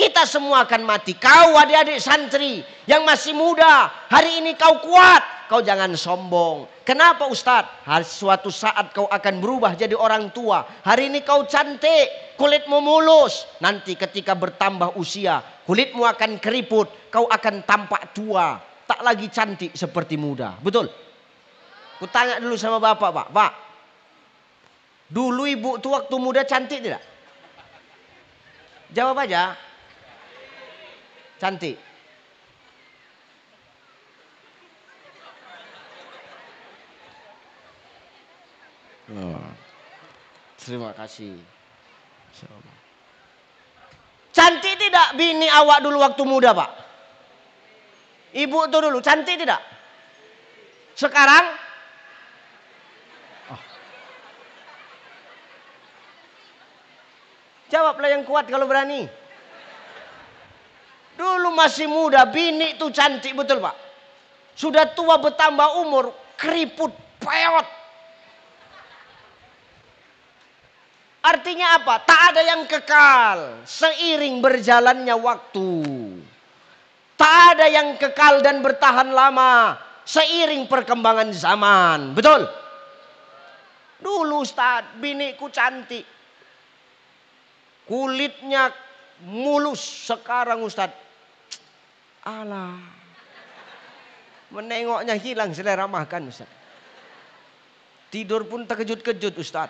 Kita semua akan mati. Kau adik-adik santri yang masih muda. Hari ini kau kuat. Kau jangan sombong. Kenapa Ustadz? Suatu saat kau akan berubah jadi orang tua. Hari ini kau cantik. Kulitmu mulus. Nanti ketika bertambah usia. Kulitmu akan keriput. Kau akan tampak tua. Tak lagi cantik seperti muda. Betul? Ku tanya dulu sama bapak Pak. Pak. Dulu ibu tuh waktu muda cantik tidak? Jawab aja. Cantik. Terima kasih. Cantik tidak bini awak dulu waktu muda Pak? Ibu tuh dulu cantik tidak? Sekarang? Jawablah yang kuat kalau berani. Dulu masih muda, bini itu cantik betul Pak. Sudah tua bertambah umur, keriput, peot. Artinya apa? Tak ada yang kekal seiring berjalannya waktu. Tak ada yang kekal dan bertahan lama seiring perkembangan zaman. Betul? Dulu Ustaz, biniku cantik. Kulitnya mulus. Sekarang Ustaz, alah, menengoknya hilang selera makan Ustaz. Tidur pun terkejut-kejut Ustaz.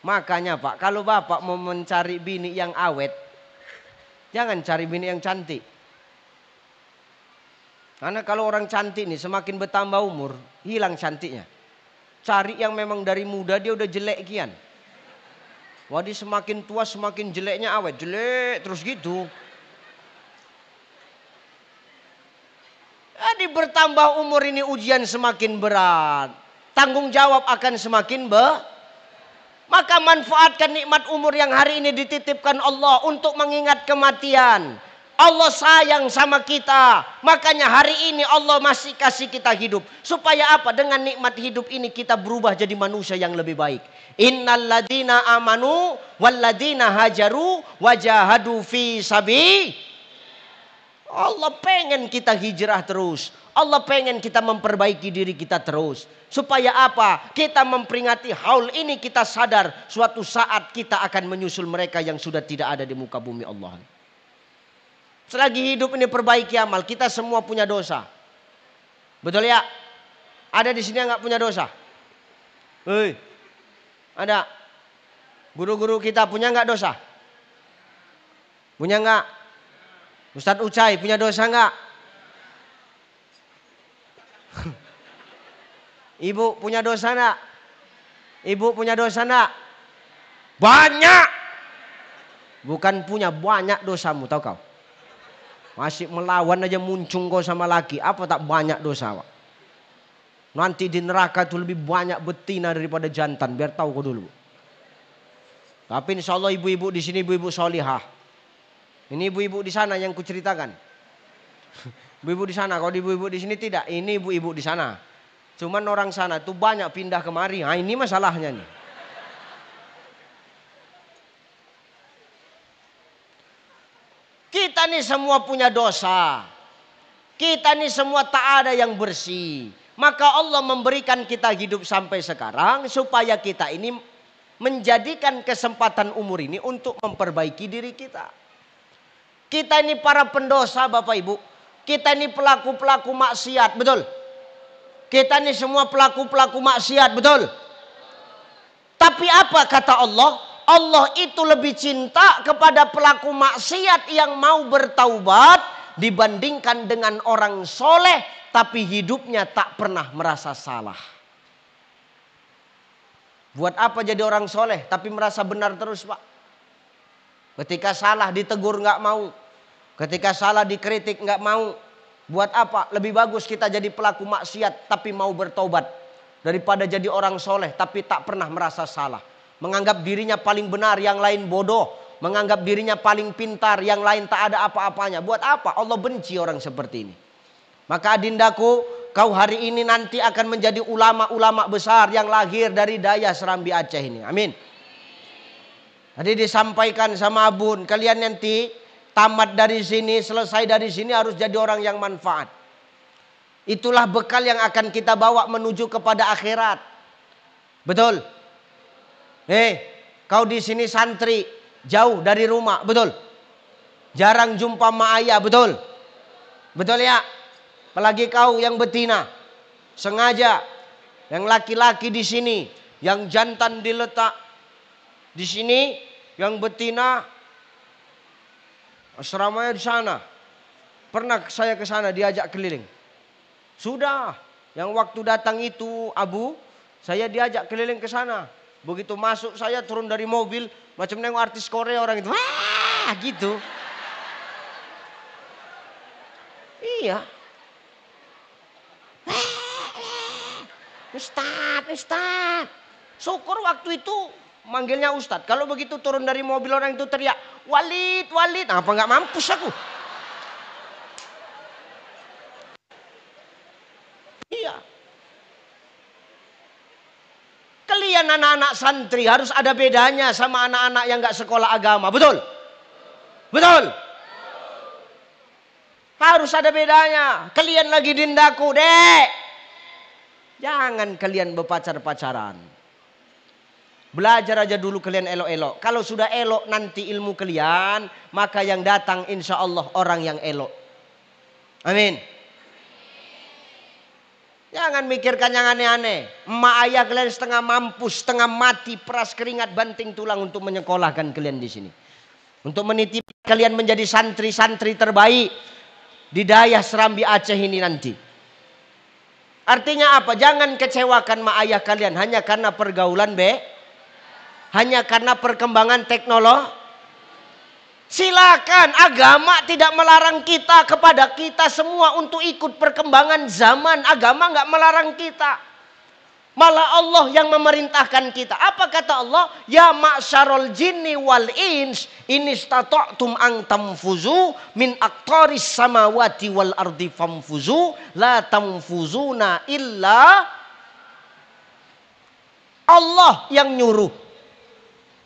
Makanya Pak, kalau Bapak mau mencari bini yang awet, jangan cari bini yang cantik. Karena kalau orang cantik nih semakin bertambah umur, hilang cantiknya. Cari yang memang dari muda dia udah jelek kian. Wah dia semakin tua semakin jeleknya awet. Jelek terus gitu. Jadi bertambah umur ini ujian semakin berat. Tanggung jawab akan semakin Maka manfaatkan nikmat umur yang hari ini dititipkan Allah untuk mengingat kematian. Allah sayang sama kita. Makanya hari ini Allah masih kasih kita hidup. Supaya apa? Dengan nikmat hidup ini kita berubah jadi manusia yang lebih baik. Innal ladzina amanu wal ladzina hajaru wajahadu fi sabi. Allah pengen kita hijrah terus. Allah pengen kita memperbaiki diri kita terus. Supaya apa? Kita memperingati haul ini kita sadar. Suatu saat kita akan menyusul mereka yang sudah tidak ada di muka bumi Allah. Selagi hidup ini perbaiki amal. Kita semua punya dosa. Betul ya? Ada di sini yang gak punya dosa? Hei, ada? Guru-guru kita punya gak dosa? Punya gak? Ustadz Ucai punya dosa gak? Ibu punya dosa enggak? Ibu punya dosa enggak? Banyak. Bukan punya, banyak dosamu, tahu kau? Masih melawan aja muncung kau sama laki. Apa tak banyak dosa, Pak? Nanti di neraka itu lebih banyak betina daripada jantan. Biar tahu kau dulu. Tapi insya Allah ibu-ibu di sini ibu-ibu solihah. Ini ibu-ibu di sana yang kuceritakan. Ibu-ibu di sana, kalau ibu-ibu di sini tidak. Ini ibu-ibu di sana. Cuman orang sana tuh banyak pindah kemari. Nah, ini masalahnya nih. Kita nih semua punya dosa. Kita nih semua tak ada yang bersih. Maka Allah memberikan kita hidup sampai sekarang supaya kita ini menjadikan kesempatan umur ini untuk memperbaiki diri kita. Kita ini para pendosa Bapak Ibu. Kita ini pelaku-pelaku maksiat, betul? Kita ini semua pelaku-pelaku maksiat, betul? Tapi apa kata Allah? Allah itu lebih cinta kepada pelaku maksiat yang mau bertaubat dibandingkan dengan orang soleh tapi hidupnya tak pernah merasa salah. Buat apa jadi orang soleh tapi merasa benar terus, Pak? Ketika salah ditegur nggak mau. Ketika salah dikritik nggak mau. Buat apa? Lebih bagus kita jadi pelaku maksiat tapi mau bertobat daripada jadi orang soleh tapi tak pernah merasa salah. Menganggap dirinya paling benar, yang lain bodoh. Menganggap dirinya paling pintar, yang lain tak ada apa-apanya. Buat apa? Allah benci orang seperti ini. Maka adindaku, kau hari ini nanti akan menjadi ulama-ulama besar yang lahir dari daya Serambi Aceh ini. Amin. Tadi disampaikan sama Abun, kalian nanti tamat dari sini, selesai dari sini harus jadi orang yang manfaat. Itulah bekal yang akan kita bawa menuju kepada akhirat. Betul? Kau di sini santri, jauh dari rumah, betul? Jarang jumpa mak ayah, betul? Betul ya? Apalagi kau yang betina, sengaja yang laki-laki di sini, yang jantan diletak di sini, yang betina asramanya di sana. Pernah saya ke sana diajak keliling. Sudah, yang waktu datang itu Abu, saya diajak keliling ke sana. Begitu masuk saya turun dari mobil macam nengok artis Korea orang itu. Wah, gitu. Iya. Ustaz. Syukur waktu itu manggilnya Ustaz. Kalau begitu turun dari mobil orang itu teriak, Walid. Apa nggak mampus aku? Iya. Kalian anak-anak santri harus ada bedanya sama anak-anak yang nggak sekolah agama. Betul? Betul? Harus ada bedanya. Kalian lagi dindaku, dek. Jangan kalian berpacar-pacaran. Belajar aja dulu kalian elok-elok. Kalau sudah elok nanti ilmu kalian, maka yang datang insya Allah orang yang elok. Amin. Jangan mikirkan yang aneh-aneh. Emak ayah kalian setengah mampus, setengah mati, peras keringat, banting tulang untuk menyekolahkan kalian di sini. Untuk menitip kalian menjadi santri-santri terbaik di daya Serambi Aceh ini nanti. Artinya apa? Jangan kecewakan emak ayah kalian hanya karena pergaulan hanya karena perkembangan teknologi. Silakan, agama tidak melarang kita kepada kita semua untuk ikut perkembangan zaman. Agama nggak melarang kita. Malah Allah yang memerintahkan kita. Apa kata Allah? Ya ma'syarul jinni wal ins in istata'tum an tamfuzu min aqtaris samawati wal ardi famfuzu la tamfuzuna illa Allah yang nyuruh.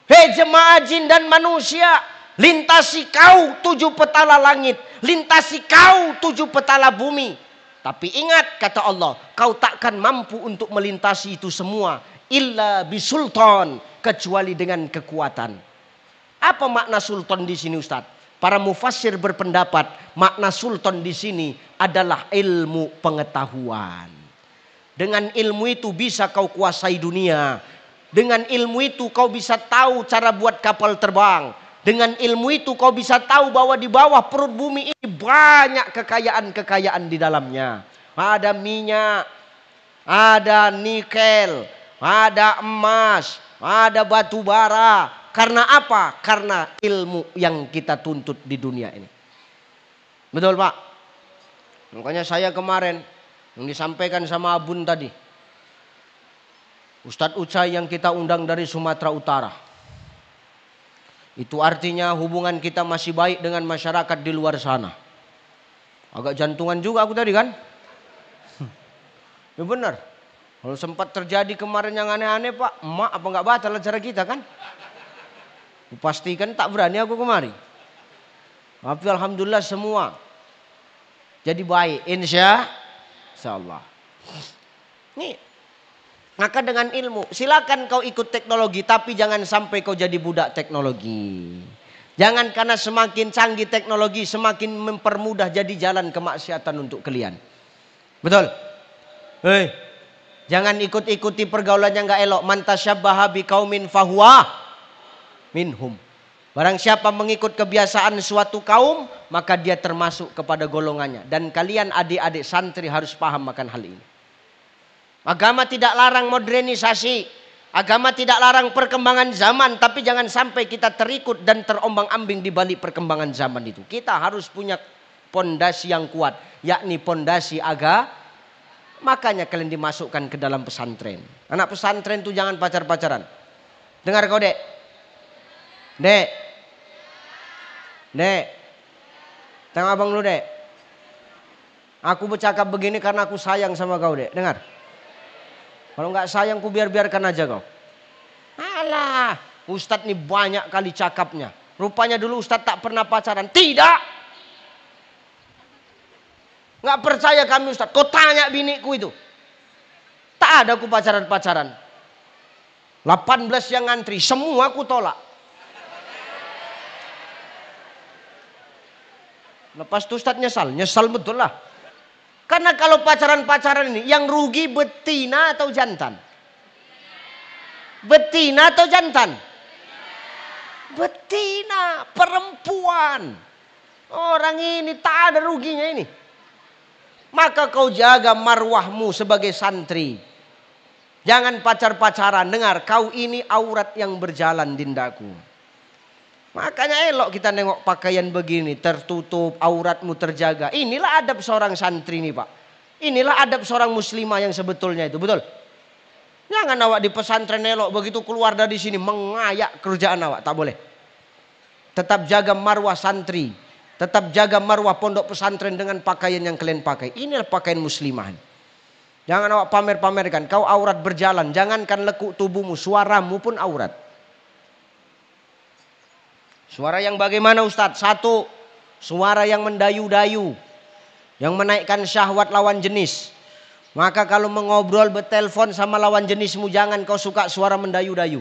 Hei jemaah jin dan manusia, lintasi kau 7 petala langit, lintasi kau 7 petala bumi. Tapi ingat kata Allah, kau takkan mampu untuk melintasi itu semua illa bisultan, kecuali dengan kekuatan. Apa makna sultan di sini, Ustaz? Para mufassir berpendapat makna sultan di sini adalah ilmu pengetahuan. Dengan ilmu itu bisa kau kuasai dunia. Dengan ilmu itu kau bisa tahu cara buat kapal terbang. Dengan ilmu itu kau bisa tahu bahwa di bawah perut bumi ini banyak kekayaan-kekayaan di dalamnya. Ada minyak, ada nikel, ada emas, ada batu bara. Karena apa? Karena ilmu yang kita tuntut di dunia ini. Betul Pak? Makanya saya kemarin yang disampaikan sama Abun tadi. Ustadz Ucai yang kita undang dari Sumatera Utara. Itu artinya hubungan kita masih baik dengan masyarakat di luar sana. Agak jantungan juga aku tadi kan? Ya benar. Kalau sempat terjadi kemarin yang aneh-aneh Pak, emak apa nggak batal acara kita kan? Pastikan tak berani aku kemari. Tapi alhamdulillah semua jadi baik, insya Allah. Nih, maka dengan ilmu, silakan kau ikut teknologi, tapi jangan sampai kau jadi budak teknologi. Jangan karena semakin canggih teknologi, semakin mempermudah jadi jalan kemaksiatan untuk kalian. Betul? Hei, jangan ikut-ikuti pergaulan yang gak elok. Man tasyabbaha biqaumin fahuwa minhum. Barang siapa mengikut kebiasaan suatu kaum, maka dia termasuk kepada golongannya. Dan kalian adik-adik santri harus paham akan hal ini. Agama tidak larang modernisasi. Agama tidak larang perkembangan zaman. Tapi jangan sampai kita terikut dan terombang-ambing di balik perkembangan zaman itu. Kita harus punya pondasi yang kuat. Yakni pondasi agama. Makanya kalian dimasukkan ke dalam pesantren. Anak pesantren itu jangan pacar-pacaran. Dengar kau dek. Dek. Dek. Tengok abang lu dek. Aku bercakap begini karena aku sayang sama kau dek. Dengar. Kalau nggak sayang ku biarkan aja kau. Alah. Ustadz nih banyak kali cakapnya. Rupanya dulu Ustadz tak pernah pacaran. Tidak. Nggak percaya kami Ustadz. Kau tanya biniku itu. Tak ada aku pacaran-pacaran. 18 yang ngantri. Semua aku tolak. Lepas itu Ustadz nyesal. Nyesal betul lah. Karena kalau pacaran-pacaran ini. Yang rugi betina atau jantan? Betina atau jantan? Betina. Perempuan. Orang ini tak ada ruginya ini. Maka kau jaga marwahmu sebagai santri. Jangan pacar-pacaran. Dengar, kau ini aurat yang berjalan dindaku. Makanya elok kita nengok pakaian begini. Tertutup, auratmu terjaga. Inilah adab seorang santri nih Pak. Inilah adab seorang muslimah yang sebetulnya itu. Betul? Jangan awak di pesantren elok. Begitu keluar dari sini mengayak kerjaan awak. Tak boleh. Tetap jaga marwah santri. Tetap jaga marwah pondok pesantren dengan pakaian yang kalian pakai. Inilah pakaian muslimah. Jangan awak pamer-pamerkan. Kau aurat berjalan. Jangankan lekuk tubuhmu. Suaramu pun aurat. Suara yang bagaimana Ustadz? Satu, suara yang mendayu-dayu. Yang menaikkan syahwat lawan jenis. Maka kalau mengobrol bertelpon sama lawan jenismu. Jangan kau suka suara mendayu-dayu.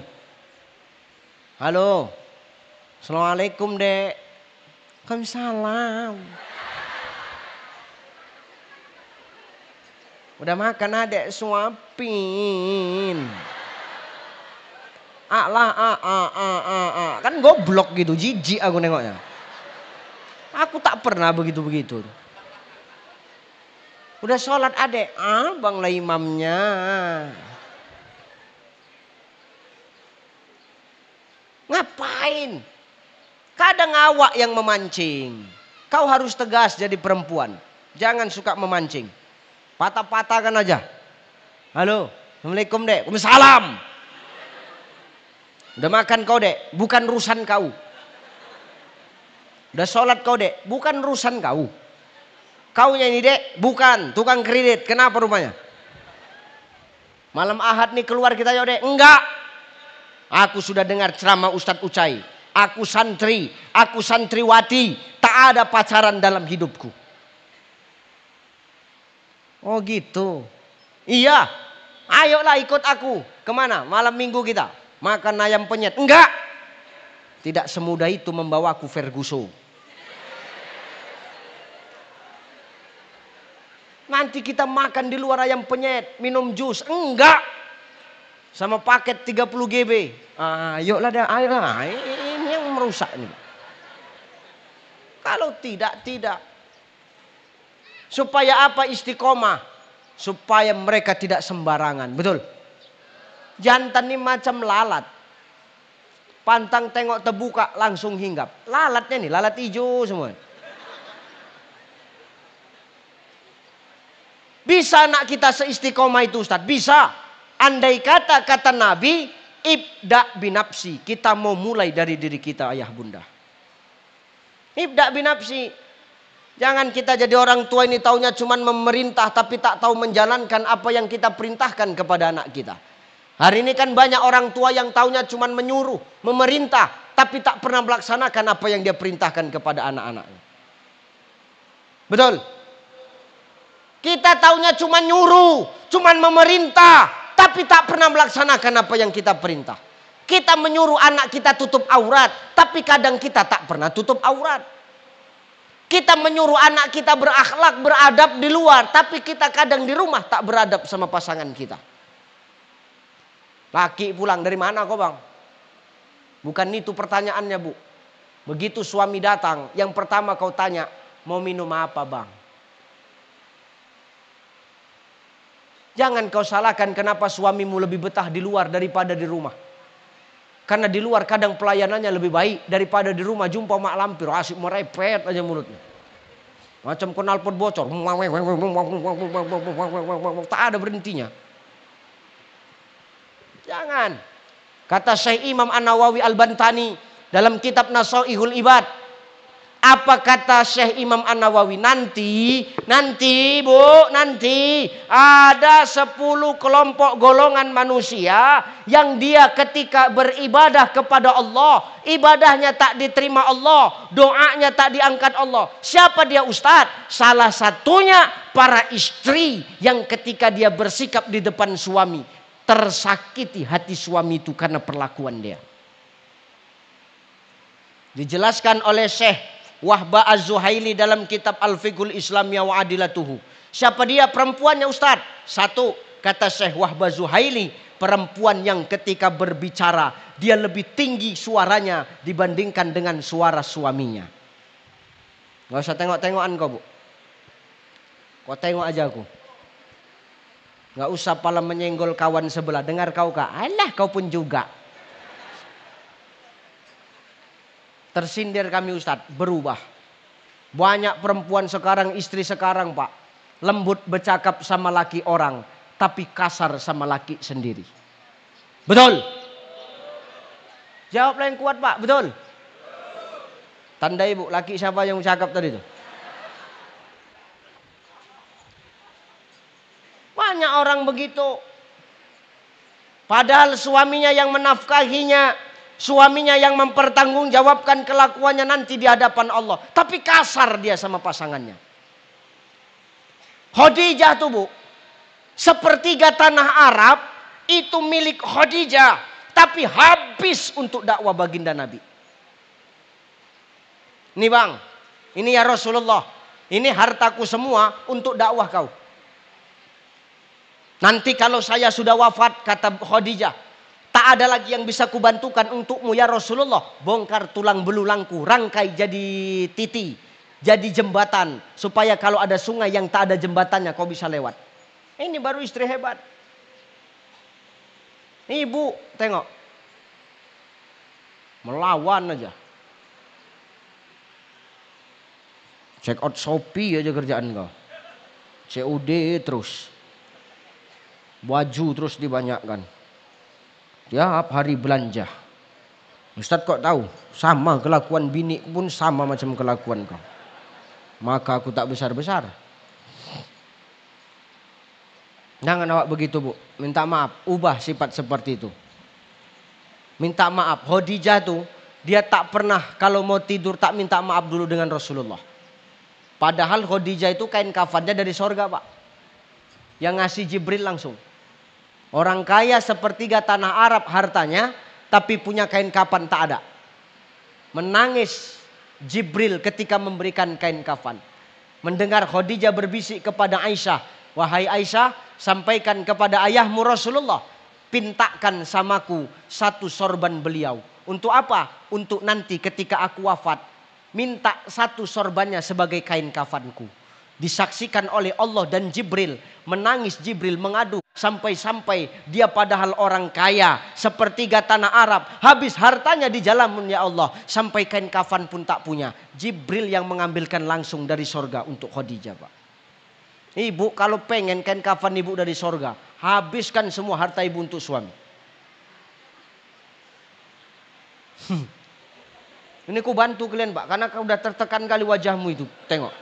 Halo. Assalamualaikum dek. Waalaikumsalam. Udah makan adek suapin. Kan goblok gitu, jijik aku nengoknya. Aku tak pernah begitu-begitu. Udah sholat adek, bang lah imamnya. Ngapain? Kadang awak yang memancing. Kau harus tegas jadi perempuan. Jangan suka memancing. Patah-patahkan aja. Halo, assalamualaikum dek. Waalaikumsalam. Udah makan kau dek, bukan urusan kau. Udah sholat kau dek, bukan urusan kau. Kaunya ini dek, bukan tukang kredit. Kenapa rupanya? Malam Ahad nih keluar kita ya dek. Enggak. Aku sudah dengar ceramah Ustadz Ucai. Aku santri, aku santriwati. Tak ada pacaran dalam hidupku. Oh gitu. Iya. Ayolah ikut aku. Kemana? Malam minggu kita. Makan ayam penyet. Enggak. Tidak semudah itu membawaku Ferguson. Nanti kita makan di luar ayam penyet. Minum jus. Enggak. Sama paket 30 GB. Ayolah dah. Ayolah. Ini yang merusak nih. Kalau tidak, tidak. Supaya apa istiqomah? Supaya mereka tidak sembarangan. Betul? Jantan ini macam lalat. Pantang tengok terbuka langsung hinggap. Lalatnya nih, lalat hijau semua. Bisa anak kita seistiqomah itu Ustaz? Bisa. Andai kata Nabi, ibda binapsi. Kita mau mulai dari diri kita ayah bunda. Ibda binapsi. Jangan kita jadi orang tua ini taunya cuma memerintah tapi tak tahu menjalankan apa yang kita perintahkan kepada anak kita. Hari ini kan banyak orang tua yang taunya cuma menyuruh, memerintah, tapi tak pernah melaksanakan apa yang dia perintahkan kepada anak-anaknya. Betul? Kita taunya cuma nyuruh, cuma memerintah, tapi tak pernah melaksanakan apa yang kita perintah. Kita menyuruh anak kita tutup aurat, tapi kadang kita tak pernah tutup aurat. Kita menyuruh anak kita berakhlak, beradab di luar, tapi kita kadang di rumah tak beradab sama pasangan kita. Laki pulang dari mana kok bang? Bukan itu pertanyaannya bu. Begitu suami datang, yang pertama kau tanya, mau minum apa bang? Jangan kau salahkan kenapa suamimu lebih betah di luar daripada di rumah. Karena di luar kadang pelayanannya lebih baik daripada di rumah. Jumpa mak lampir, asik merepet aja mulutnya. Macam knalpot bocor. Tak ada berhentinya. Jangan. Kata Syekh Imam An-Nawawi Al-Bantani dalam kitab Nasaihul Ibad. Apa kata Syekh Imam An-Nawawi? Nanti ada 10 kelompok golongan manusia yang dia ketika beribadah kepada Allah, ibadahnya tak diterima Allah, doanya tak diangkat Allah. Siapa dia Ustadz? Salah satunya para istri yang ketika dia bersikap di depan suami, tersakiti hati suami itu karena perlakuan dia. Dijelaskan oleh Syekh Wahbah Az-Zuhaili dalam kitab Al-Fiqhul Islamiyah wa Adilatuhu. Siapa dia perempuannya Ustaz? Satu, kata Syekh Wahbah Zuhaili, perempuan yang ketika berbicara dia lebih tinggi suaranya dibandingkan dengan suara suaminya. Gak usah tengok-tengokan kau bu. Kau tengok aja aku. Gak usah pala menyenggol kawan sebelah. Dengar kau kak? Alah kau pun juga. Tersindir kami Ustadz, berubah. Banyak perempuan sekarang, istri sekarang pak, lembut bercakap sama laki orang, tapi kasar sama laki sendiri. Betul? Jawab yang kuat pak, betul? Tanda ibu, laki siapa yang bercakap tadi itu? Banyak orang begitu. Padahal suaminya yang menafkahinya, suaminya yang mempertanggungjawabkan kelakuannya nanti di hadapan Allah. Tapi kasar dia sama pasangannya. Khadijah tuh bu, sepertiga tanah Arab itu milik Khadijah. Tapi habis untuk dakwah baginda Nabi. Ini bang, ini ya Rasulullah. Ini hartaku semua untuk dakwah kau. Nanti kalau saya sudah wafat, kata Khadijah, tak ada lagi yang bisa kubantukan untukmu ya Rasulullah. Bongkar tulang belulangku, rangkai jadi titi, jadi jembatan. Supaya kalau ada sungai yang tak ada jembatannya kau bisa lewat. Ini baru istri hebat. Ibu tengok. Melawan aja. Check out Shopee aja kerjaan kau. COD terus. Baju terus dibanyakkan. Tiap hari belanja. Ustadz kok tahu? Sama kelakuan bini pun sama macam kelakuan kau. Maka aku tak besar-besar. Jangan awak begitu bu. Minta maaf. Ubah sifat seperti itu. Minta maaf. Khadijah tuh dia tak pernah kalau mau tidur tak minta maaf dulu dengan Rasulullah. Padahal Khadijah itu kain kafannya dari sorga pak. Yang ngasih Jibril langsung. Orang kaya sepertiga tanah Arab hartanya, tapi punya kain kafan tak ada. Menangis Jibril ketika memberikan kain kafan. Mendengar Khadijah berbisik kepada Aisyah, wahai Aisyah, sampaikan kepada ayahmu Rasulullah, pintakan samaku satu sorban beliau. Untuk apa? Untuk nanti ketika aku wafat, minta satu sorbannya sebagai kain kafanku. Disaksikan oleh Allah dan Jibril. Menangis Jibril mengadu. Sampai-sampai dia padahal orang kaya. Sepertiga tanah Arab. Habis hartanya di jalan ya Allah. Sampai kain kafan pun tak punya. Jibril yang mengambilkan langsung dari sorga untuk Khadijah, Pak. Ibu kalau pengen kain kafan ibu dari sorga. Habiskan semua harta ibu untuk suami. Ini ku bantu kalian, Pak. Karena kau udah tertekan kali wajahmu itu. Tengok.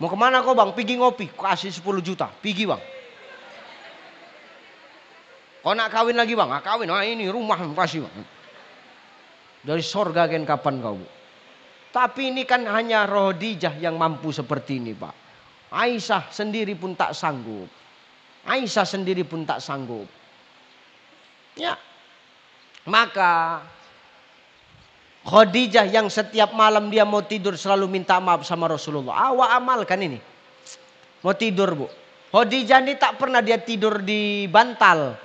Mau kemana kau, Bang? Pergi ngopi. Kasih 10 juta. Pergi, Bang. Kau nak kawin lagi, Bang? Nak kawin. Nah ini rumah kasih, Bang. Dari sorga kan kapan kau, Bu? Tapi ini kan hanya Khadijah yang mampu seperti ini, Pak. Aisyah sendiri pun tak sanggup. Aisyah sendiri pun tak sanggup. Ya. Maka Khadijah yang setiap malam dia mau tidur selalu minta maaf sama Rasulullah. Awak amalkan ini. Mau tidur, Bu. Khadijah ini tak pernah dia tidur di bantal.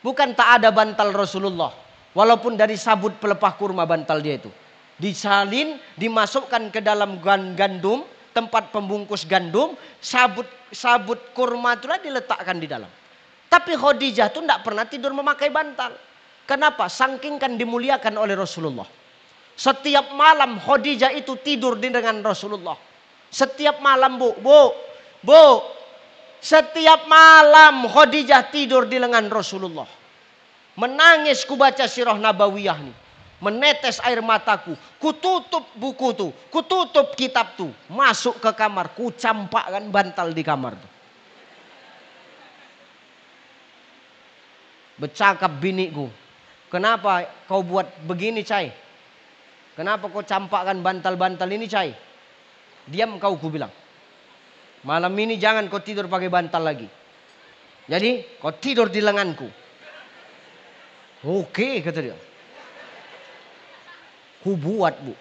Bukan tak ada bantal Rasulullah. Walaupun dari sabut pelepah kurma bantal dia itu. Disalin, dimasukkan ke dalam gandum. Tempat pembungkus gandum. Sabut kurma itulah diletakkan di dalam. Tapi Khadijah itu tidak pernah tidur memakai bantal. Kenapa? Saking kan dimuliakan oleh Rasulullah. Setiap malam Khadijah itu tidur dengan Rasulullah. Setiap malam, Bu. Setiap malam Khadijah tidur di lengan Rasulullah. Menangis ku baca sirah nabawiyah nih. Menetes air mataku. Ku tutup buku tuh. Ku tutup kitab tuh. Masuk ke kamar. Ku campakkan bantal di kamar tuh. Bercakap biniku. Kenapa kau buat begini, Cai? Kenapa kau campakkan bantal-bantal ini, Cai? Diam kau, ku bilang. Malam ini jangan kau tidur pakai bantal lagi. Jadi kau tidur di lenganku. Oke, kata dia. Ku buat, Bu.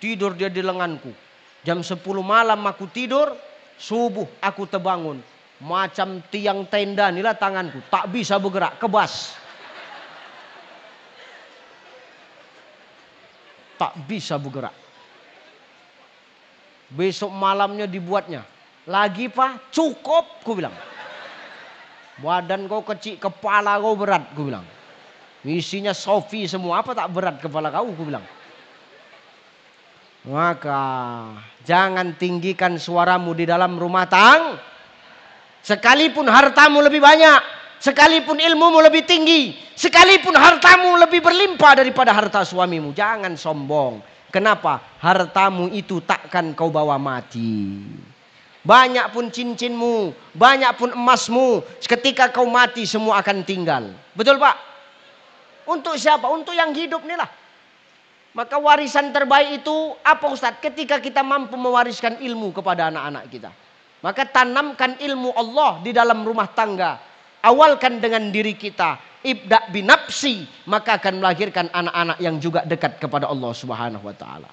Tidur dia di lenganku. Jam 10 malam aku tidur. Subuh aku terbangun. Macam tiang tenda inilah tanganku. Tak bisa bergerak, kebas. Tak bisa bergerak. Besok malamnya dibuatnya. Lagi, Pak? Cukup, ku bilang. Badan kau kecil, kepala kau berat, ku bilang. Isinya Sofi semua, apa tak berat kepala kau, ku bilang. Maka jangan tinggikan suaramu di dalam rumah tangga. Sekalipun hartamu lebih banyak, sekalipun ilmumu lebih tinggi, sekalipun hartamu lebih berlimpah daripada harta suamimu, jangan sombong. Kenapa? Hartamu itu takkan kau bawa mati. Banyak pun cincinmu, banyak pun emasmu, ketika kau mati semua akan tinggal. Betul, Pak? Untuk siapa? Untuk yang hidup nih lah. Maka warisan terbaik itu apa, Ustaz? Ketika kita mampu mewariskan ilmu kepada anak-anak kita. Maka tanamkan ilmu Allah di dalam rumah tangga. Awalkan dengan diri kita. Ibda binafsi. Maka akan melahirkan anak-anak yang juga dekat kepada Allah Subhanahu wa ta'ala.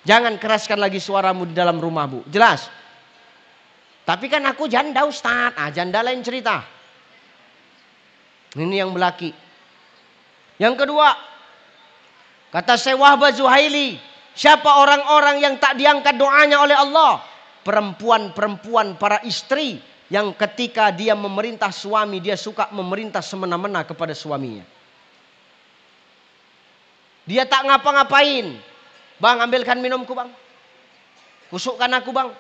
Jangan keraskan lagi suaramu di dalam rumah, Bu. Jelas? Tapi kan aku janda, Ustaz. Janda lain cerita. Ini yang belaki. Yang kedua. Kata Syekh Wahbah Zuhaili. Siapa orang-orang yang tak diangkat doanya oleh Allah? Perempuan-perempuan, para istri yang ketika dia memerintah suami, dia suka memerintah semena-mena kepada suaminya. Dia tak ngapa-ngapain. Bang, ambilkan minumku, Bang. Kusukkan aku, Bang.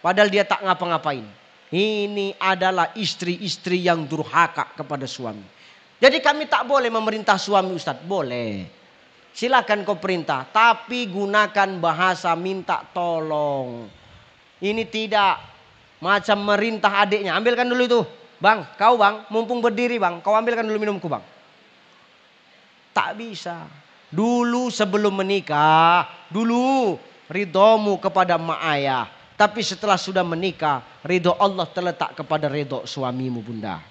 Padahal dia tak ngapa-ngapain. Ini adalah istri-istri yang durhaka kepada suami. Jadi kami tak boleh memerintah suami, Ustaz. Boleh. Silakan kau perintah. Tapi gunakan bahasa minta tolong. Ini tidak macam merintah adiknya. Ambilkan dulu itu. Bang, kau, Bang, mumpung berdiri, Bang. Kau ambilkan dulu minumku, Bang. Tak bisa. Dulu sebelum menikah. Dulu ridhomu kepada mak ayah. Tapi setelah sudah menikah. Ridho Allah terletak kepada ridho suamimu, Bunda.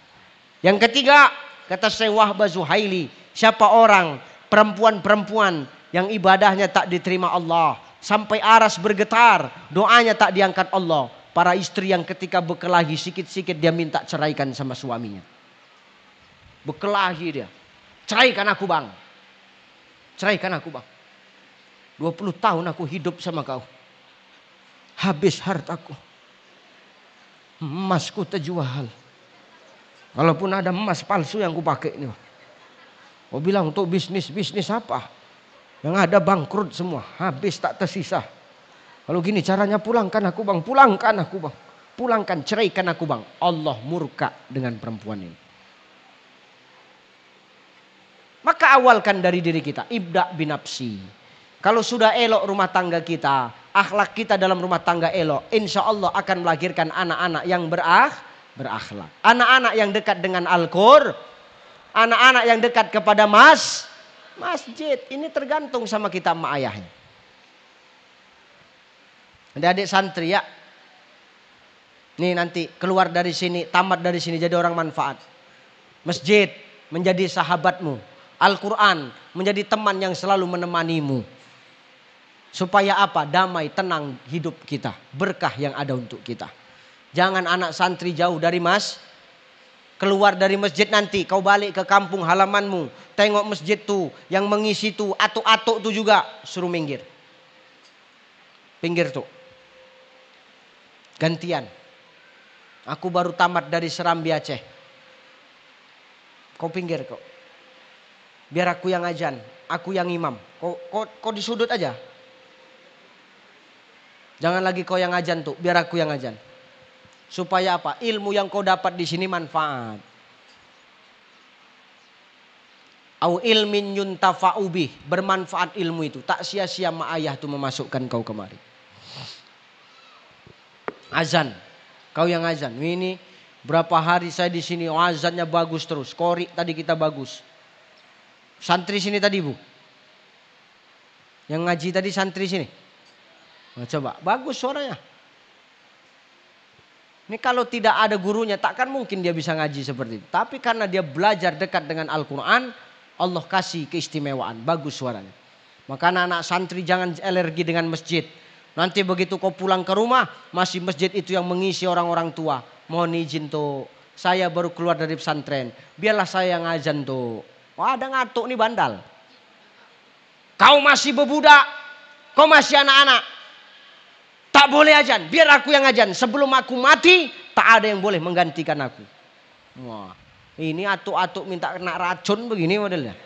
Yang ketiga. Kata Syekh Wahbah Zuhaili. Siapa orang, perempuan-perempuan yang ibadahnya tak diterima Allah. Sampai aras bergetar. Doanya tak diangkat Allah. Para istri yang ketika berkelahi sikit-sikit dia minta ceraikan sama suaminya. Berkelahi dia. Ceraikan aku, Bang. Ceraikan aku, Bang. 20 tahun aku hidup sama kau. habis hartaku. Emasku terjual. Walaupun ada emas palsu yang kupakai ini. Kau bilang untuk bisnis apa? Yang ada bangkrut semua, habis tak tersisa. Kalau gini caranya pulangkan aku bang, pulangkan aku bang. Pulangkan, ceraikan aku bang. Allah murka dengan perempuan ini. Maka awalkan dari diri kita, ibda binafsi. Kalau sudah elok rumah tangga kita, akhlak kita dalam rumah tangga elok, insya Allah akan melahirkan anak-anak yang berakhlak. Anak-anak yang dekat dengan Al-Qur'an, anak-anak yang dekat kepada masjid. Ini tergantung sama kita sama ayahnya. Adik-adik santri ya. Nih nanti keluar dari sini, tamat dari sini jadi orang manfaat. Masjid menjadi sahabatmu. Al-Quran menjadi teman yang selalu menemanimu. Supaya apa? Damai, tenang hidup kita. Berkah yang ada untuk kita. Jangan anak santri jauh dari keluar dari masjid nanti kau balik ke kampung halamanmu. Tengok masjid tuh yang mengisi tuh atuk-atuk tuh juga. Suruh minggir. Pinggir tuh. Gantian. Aku baru tamat dari Serambi Aceh. Kau pinggir kok. Biar aku yang ajan, aku yang imam. Kau di sudut aja. Jangan lagi kau yang ajan tuh, biar aku yang ajan. Supaya apa? Ilmu yang kau dapat di sini manfaat. Au ilmin yuntafa'u bih, bermanfaat ilmu itu. Tak sia-sia mak ayah tuh memasukkan kau kemari. Azan, kau yang azan. Ini berapa hari saya di sini, azannya bagus terus. Qori tadi kita bagus. Santri sini tadi bu, yang ngaji tadi santri sini. Nah, coba bagus suaranya. Ini kalau tidak ada gurunya takkan mungkin dia bisa ngaji seperti itu. Tapi karena dia belajar dekat dengan Al-Quran, Allah kasih keistimewaan, bagus suaranya. Maka anak-anak santri jangan alergi dengan masjid. Nanti begitu kau pulang ke rumah, masih masjid itu yang mengisi orang-orang tua. Mohon izin tuh, saya baru keluar dari pesantren, biarlah saya yang azan tuh. Wah, ada ngatuk nih bandal. Kau masih bebudak, kau masih anak-anak. Tak boleh azan, biar aku yang azan. Sebelum aku mati, tak ada yang boleh menggantikan aku. Wah, ini atuk-atuk minta kena racun begini modelnya.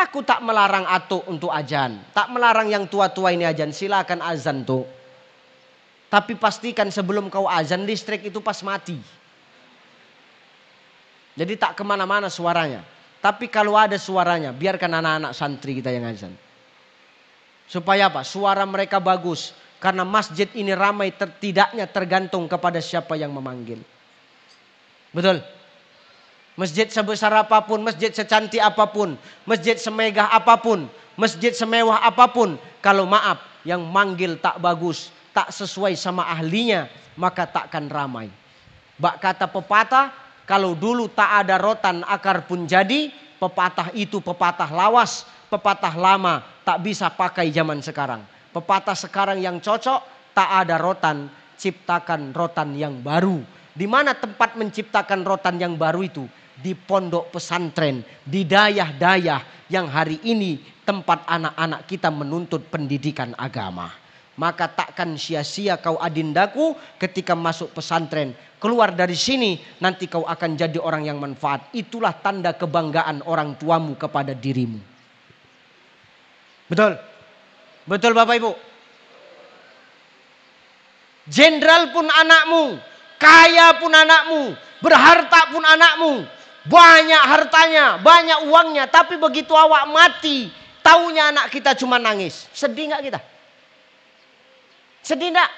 Aku tak melarang atuk untuk azan. Tak melarang yang tua-tua ini azan. Silakan azan tuh. Tapi pastikan sebelum kau azan listrik itu pas mati. Jadi tak kemana-mana suaranya. Tapi kalau ada suaranya, biarkan anak-anak santri kita yang azan. Supaya apa? Suara mereka bagus. Karena masjid ini ramai tidaknya tergantung kepada siapa yang memanggil. Betul? Masjid sebesar apapun, masjid secantik apapun, masjid semegah apapun, masjid semewah apapun. Kalau maaf, yang manggil tak bagus, tak sesuai sama ahlinya, maka takkan ramai. Bak kata pepatah, kalau dulu tak ada rotan akar pun jadi, pepatah itu pepatah lawas, pepatah lama tak bisa pakai zaman sekarang. Pepatah sekarang yang cocok, tak ada rotan, ciptakan rotan yang baru. Di mana tempat menciptakan rotan yang baru itu? Di pondok pesantren, di dayah-dayah yang hari ini tempat anak-anak kita menuntut pendidikan agama. Maka takkan sia-sia kau adindaku ketika masuk pesantren. Keluar dari sini nanti kau akan jadi orang yang manfaat. Itulah tanda kebanggaan orang tuamu kepada dirimu. Betul? Betul Bapak Ibu? Jenderal pun anakmu, kaya pun anakmu, berharta pun anakmu. Banyak hartanya, banyak uangnya. Tapi begitu awak mati, taunya anak kita cuma nangis. Sedih gak kita? Sedih gak?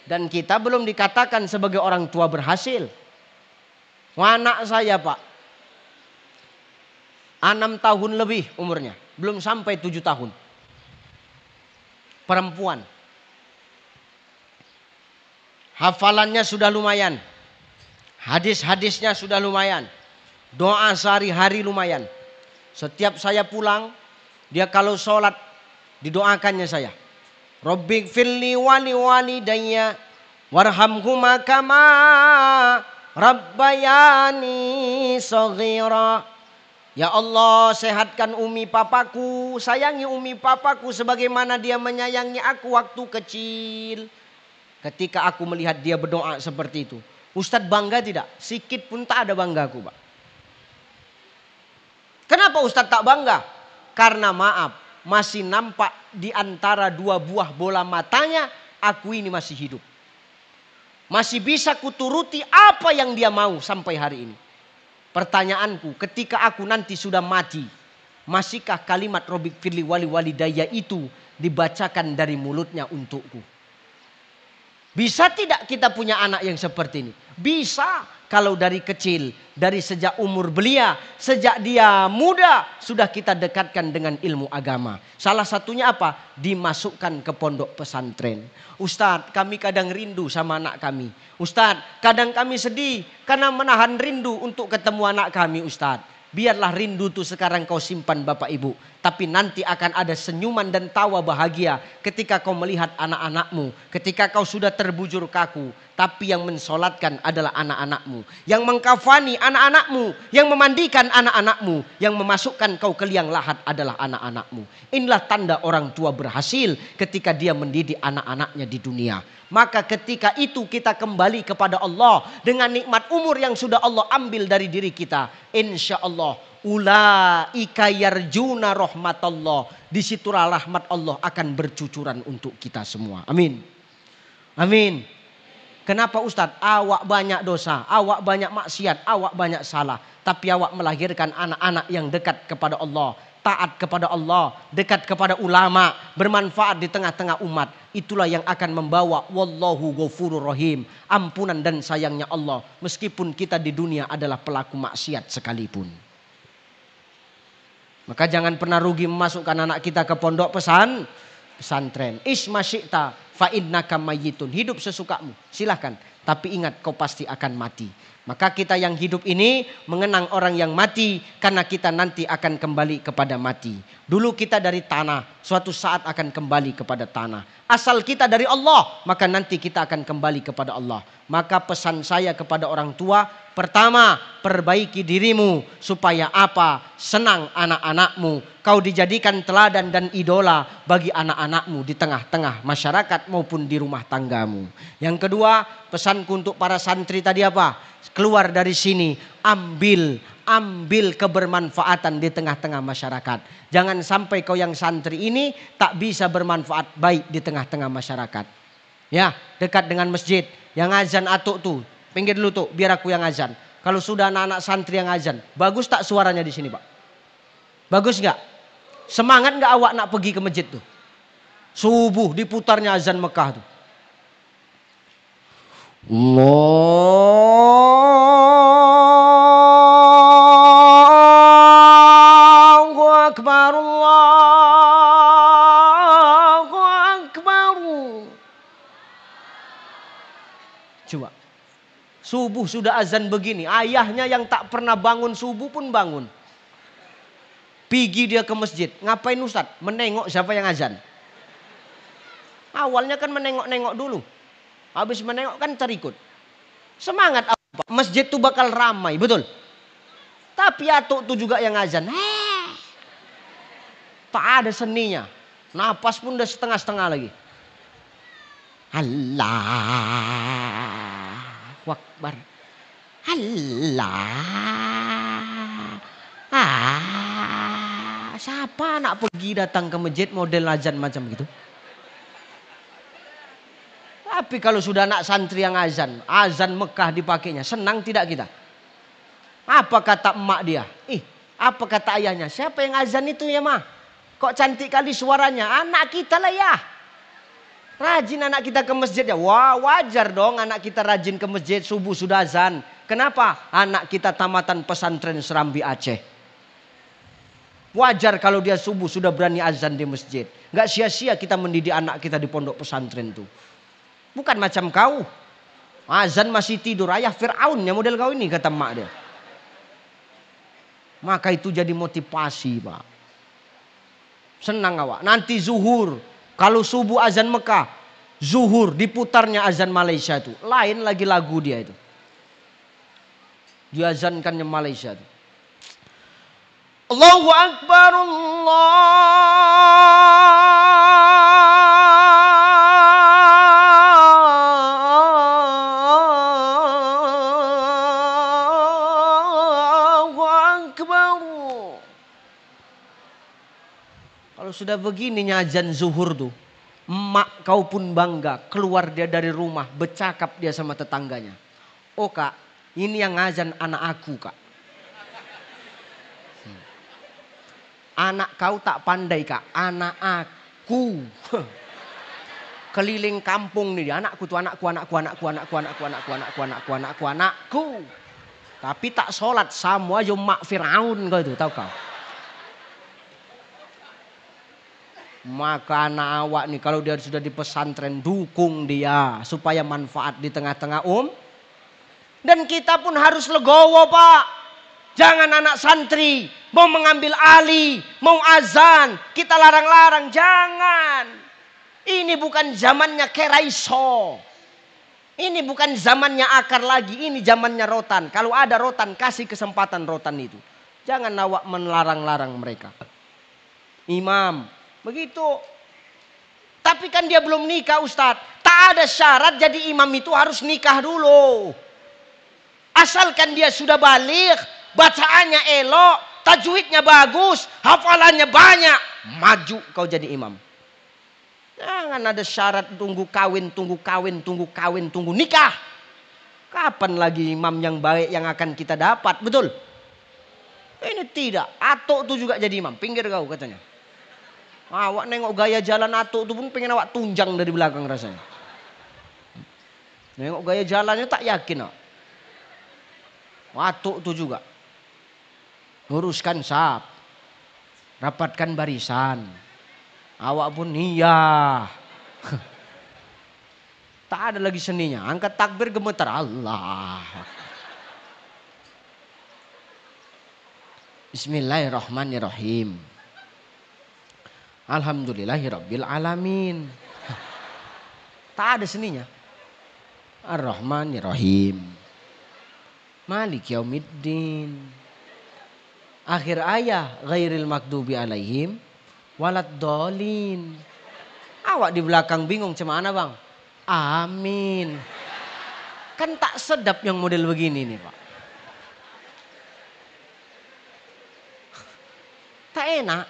Dan kita belum dikatakan sebagai orang tua berhasil. Anak saya Pak, 6 tahun lebih umurnya. Belum sampai 7 tahun. Perempuan. Hafalannya sudah lumayan. Hadis-hadisnya sudah lumayan. Doa sehari-hari lumayan. Setiap saya pulang, dia kalau sholat didoakannya saya. Rabbi gfirli wali walidayya warhamhuma kama rabbayani shaghira. Ya Allah, sehatkan umi papaku, sayangi umi papaku sebagaimana dia menyayangi aku waktu kecil. Ketika aku melihat dia berdoa seperti itu, Ustadz bangga tidak? Sikit pun tak ada banggaku, Pak. Kenapa Ustadz tak bangga? Karena maaf, masih nampak di antara dua buah bola matanya, aku ini masih hidup. Masih bisa kuturuti apa yang dia mau sampai hari ini. Pertanyaanku, ketika aku nanti sudah mati, masihkah kalimat Robik Firli wali walidaya itu dibacakan dari mulutnya untukku? Bisa tidak kita punya anak yang seperti ini? Bisa. Kalau dari kecil, dari sejak umur belia, sejak dia muda, sudah kita dekatkan dengan ilmu agama. Salah satunya apa? Dimasukkan ke pondok pesantren. Ustadz, kami kadang rindu sama anak kami. Ustadz, kadang kami sedih karena menahan rindu untuk ketemu anak kami, Ustadz. Biarlah rindu itu sekarang kau simpan Bapak Ibu. Tapi nanti akan ada senyuman dan tawa bahagia ketika kau melihat anak-anakmu. Ketika kau sudah terbujur kaku. Tapi yang mensolatkan adalah anak-anakmu. Yang mengkafani anak-anakmu. Yang memandikan anak-anakmu. Yang memasukkan kau ke liang lahat adalah anak-anakmu. Inilah tanda orang tua berhasil ketika dia mendidik anak-anaknya di dunia. Maka ketika itu kita kembali kepada Allah dengan nikmat umur yang sudah Allah ambil dari diri kita. Insya Allah. Ulaika yarjuna rahmatullah. Disitulah rahmat Allah akan bercucuran untuk kita semua. Amin. Amin. Kenapa Ustadz? Awak banyak dosa, awak banyak maksiat, awak banyak salah. Tapi awak melahirkan anak-anak yang dekat kepada Allah. Taat kepada Allah, dekat kepada ulama, bermanfaat di tengah-tengah umat. Itulah yang akan membawa wallahu ghafurur rahim, ampunan dan sayangnya Allah. Meskipun kita di dunia adalah pelaku maksiat sekalipun. Maka jangan pernah rugi memasukkan anak kita ke pondok pesantren. Isma syi'ta fa innaka mayyitun. Hidup sesukamu, silahkan. Tapi ingat kau pasti akan mati. Maka kita yang hidup ini mengenang orang yang mati karena kita nanti akan kembali kepada mati. Dulu kita dari tanah, suatu saat akan kembali kepada tanah. Asal kita dari Allah, maka nanti kita akan kembali kepada Allah. Maka pesan saya kepada orang tua, pertama, perbaiki dirimu supaya apa? Senang anak-anakmu. Kau dijadikan teladan dan idola bagi anak-anakmu di tengah-tengah masyarakat maupun di rumah tanggamu. Yang kedua, pesanku untuk para santri tadi apa? Keluar dari sini, ambil kebermanfaatan di tengah-tengah masyarakat. Jangan sampai kau yang santri ini tak bisa bermanfaat baik di tengah-tengah masyarakat. Ya, dekat dengan masjid. Yang azan atuk tuh, pinggir dulu tuh, biar aku yang azan. Kalau sudah anak-anak santri yang azan, bagus tak suaranya di sini, Pak? Bagus nggak? Semangat nggak awak nak pergi ke masjid tuh? Subuh diputarnya azan Mekah tuh. Allahu Akbar, Allahu Akbar. Coba. Subuh sudah azan begini. Ayahnya yang tak pernah bangun subuh pun bangun. Pergi dia ke masjid. Ngapain Ustaz? Menengok siapa yang azan. Awalnya kan menengok-nengok dulu. Habis menengok kan terikut. Semangat apa? Masjid tuh bakal ramai, betul? Tapi atuk tuh juga yang azan. Tak ada seninya. Napas pun udah setengah-setengah lagi. Allahu Akbar. Siapa nak pergi datang ke masjid model azan macam gitu? Tapi kalau sudah anak santri yang azan Mekah dipakainya, senang tidak kita? Apa kata emak dia? Apa kata ayahnya? Siapa yang azan itu ya mah? Kok cantik kali suaranya? Anak kita lah ya. Rajin anak kita ke masjid ya. Wah, wajar dong anak kita rajin ke masjid, subuh sudah azan. Kenapa? Anak kita tamatan pesantren Serambi Aceh. Wajar kalau dia subuh sudah berani azan di masjid. Gak sia-sia kita mendidik anak kita di pondok pesantren tuh. Bukan macam kau. Azan masih tidur. Ayah Fir'aunnya model kau ini kata emak dia. Maka itu jadi motivasi Pak. Senang awak. Nanti zuhur. Kalau subuh azan Mekah. Zuhur diputarnya azan Malaysia itu. Lain lagi lagu dia itu. Diazankannya Malaysia itu. Allahu Akbar, Allahu Akbar. Kalau sudah begini azan zuhur tuh, emak kau pun bangga, keluar dia dari rumah, bercakap dia sama tetangganya. Oh kak, ini yang azan anak aku kak. Anak kau tak pandai kak, anak aku. Keliling kampung nih, anakku tuh anakku. Tapi tak sholat, sama aja mak Fir'aun kau itu, tahu kau. Maka anak awak nih kalau dia sudah di pesantren, dukung dia supaya manfaat di tengah-tengah Dan kita pun harus legowo pak. Jangan anak santri mau mengambil alih, mau azan, kita larang-larang, jangan. Ini bukan zamannya keraiso. Ini bukan zamannya akar lagi, ini zamannya rotan. Kalau ada rotan, kasih kesempatan rotan itu. Jangan awak melarang-larang mereka. Imam, begitu. Tapi kan dia belum nikah Ustadz. Tak ada syarat jadi imam itu harus nikah dulu. Asalkan dia sudah balik, bacaannya elok, tajwidnya bagus, hafalannya banyak, maju kau jadi imam. Jangan ada syarat tunggu kawin, tunggu nikah. Kapan lagi imam yang baik yang akan kita dapat, betul? Ini tidak, atuk tuh juga jadi imam, pinggir kau katanya. Awak nengok gaya jalan atuk tuh pun pengen awak tunjang dari belakang rasanya. Nengok gaya jalannya tak yakin awak. Atuk tuh juga. Luruskan saf, rapatkan barisan. Awak pun iya. Tak ada lagi seninya. Angkat takbir gemetar Allah. Bismillahirrahmanirrahim. Alhamdulillahirabbil alamin. Tak ada seninya. Ar-Rahmanirrahim. Malik yaumiddin. Akhir ayat ghairil maghdubi alaihim waladdallin. Awak di belakang bingung cemana bang? Amin. Kan tak sedap yang model begini nih pak. Tak enak.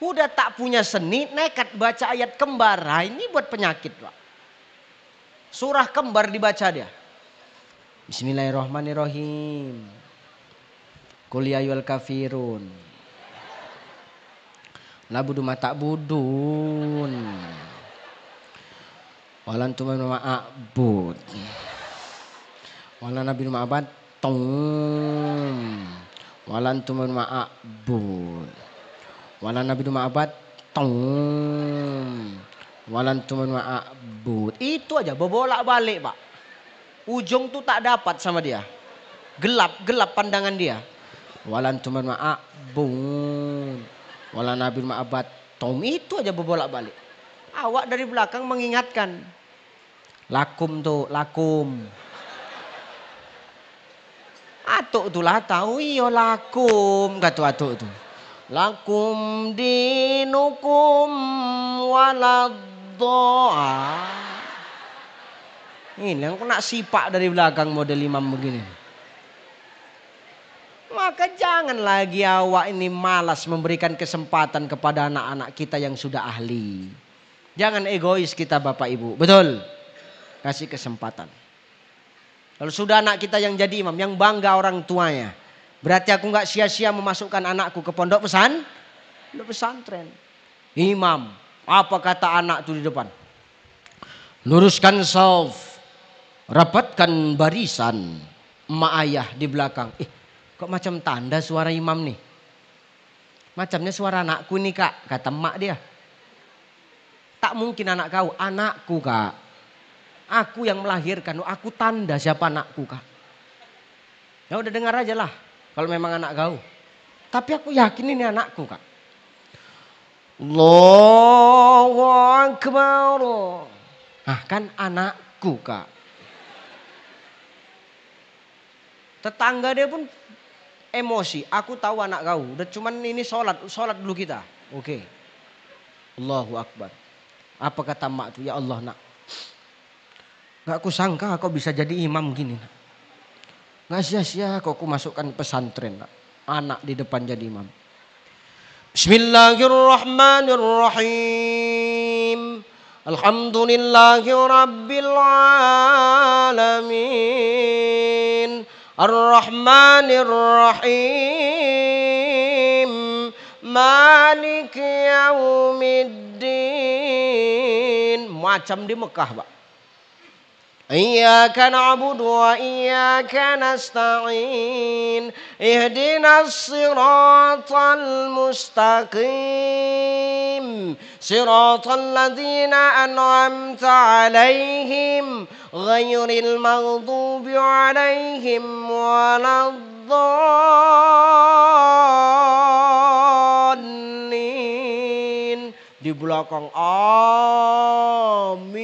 Udah tak punya seni nekat baca ayat kembar. Nah, ini buat penyakit pak. Surah kembar dibaca dia. Bismillahirrahmanirrahim. Qul ya ayyuhal kafirun. La budu ma ta'budun. Walan tuman ma'abud. Walan nabi ma'abad tum. Walan tuman ma'abud. Walan nabi ma'abad tum. Walan tuman ma'abud. Itu aja berbolak balik pak. Ujung tuh tak dapat sama dia. Gelap pandangan dia. Walan tuman ma'abun. Walan nabi ma'abad tom. Itu aja berbolak balik. Awak dari belakang mengingatkan. Lakum tuh, lakum. Atuk tuh lah tahu iyo lakum. Kata atuk tuh. Lakum dinukum waladdoa. Ini yang kena sipak dari belakang model imam begini. Maka jangan lagi awak ini malas memberikan kesempatan kepada anak-anak kita yang sudah ahli. Jangan egois kita bapak ibu. Betul. Kasih kesempatan. Kalau sudah anak kita yang jadi imam, yang bangga orang tuanya. Berarti aku gak sia-sia memasukkan anakku ke pondok pesantren. Imam. Apa kata anak itu di depan? Luruskan shaf. Rapatkan barisan. Emak ayah di belakang. Kok macam tanda suara imam nih? Macamnya suara anakku nih kak. Kata emak dia. Tak mungkin anak kau. Anakku kak. Aku yang melahirkan. Aku tanda siapa anakku kak. Ya udah dengar aja lah. Kalau memang anak kau. Tapi aku yakin ini anakku kak. Allahu Akbar. Nah kan anakku kak. Tetangga dia pun emosi. Aku tahu anak kau. Udah cuman ini sholat dulu kita. Oke. Allahu Akbar. Apa kata mak itu? Ya Allah nak. Gak aku sangka kau bisa jadi imam gini nak. Gak sia-sia kau aku masukkan pesantren nak. Anak di depan jadi imam. Bismillahirrahmanirrahim. Alhamdulillahi Rabbil Alamin. Ar-Rahmanir-Rahim. Maliki Yaumiddin. Macam di Mekah Pak. Iyyaka na'budu wa iyyaka nasta'in. Ihdinas siratal mustaqim. Siratal ladzina an'amta 'alaihim ghairil maghdubi 'alaihim waladdallin. Di belakang amin.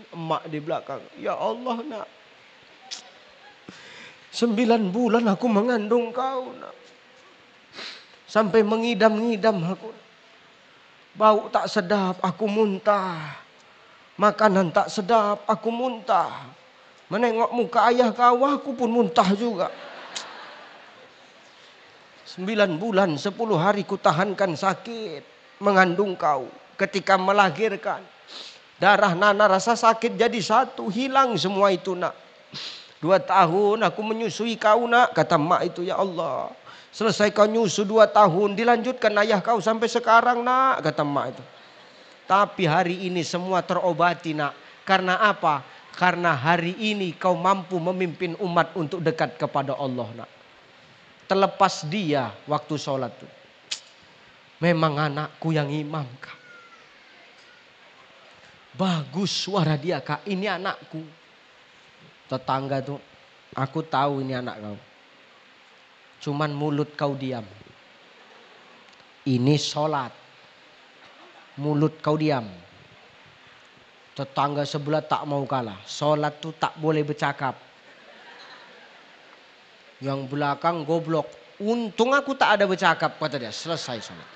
Emak di belakang. Ya Allah nak. 9 bulan aku mengandung kau nak. Sampai mengidam-ngidam aku. Bau tak sedap aku muntah. Makanan tak sedap aku muntah. Menengok muka ayah kau aku pun muntah juga. 9 bulan 10 hari ku tahankan sakit. Mengandung kau. Ketika melahirkan. Darah Nana rasa sakit jadi satu. Hilang semua itu nak. 2 tahun aku menyusui kau nak. Kata mak itu ya Allah. Selesai kau nyusu 2 tahun. Dilanjutkan ayah kau sampai sekarang nak. Kata mak itu. Tapi hari ini semua terobati nak. Karena apa? Karena hari ini kau mampu memimpin umat untuk dekat kepada Allah nak. Terlepas dia waktu sholat tuh. Memang anakku yang imam kak. Bagus suara dia kak, ini anakku. Tetangga tuh, aku tahu ini anak kau. Cuman mulut kau diam. Ini sholat. Mulut kau diam. Tetangga sebelah tak mau kalah. Sholat tuh tak boleh bercakap. Yang belakang goblok. Untung aku tak ada bercakap kata dia. Selesai sholat.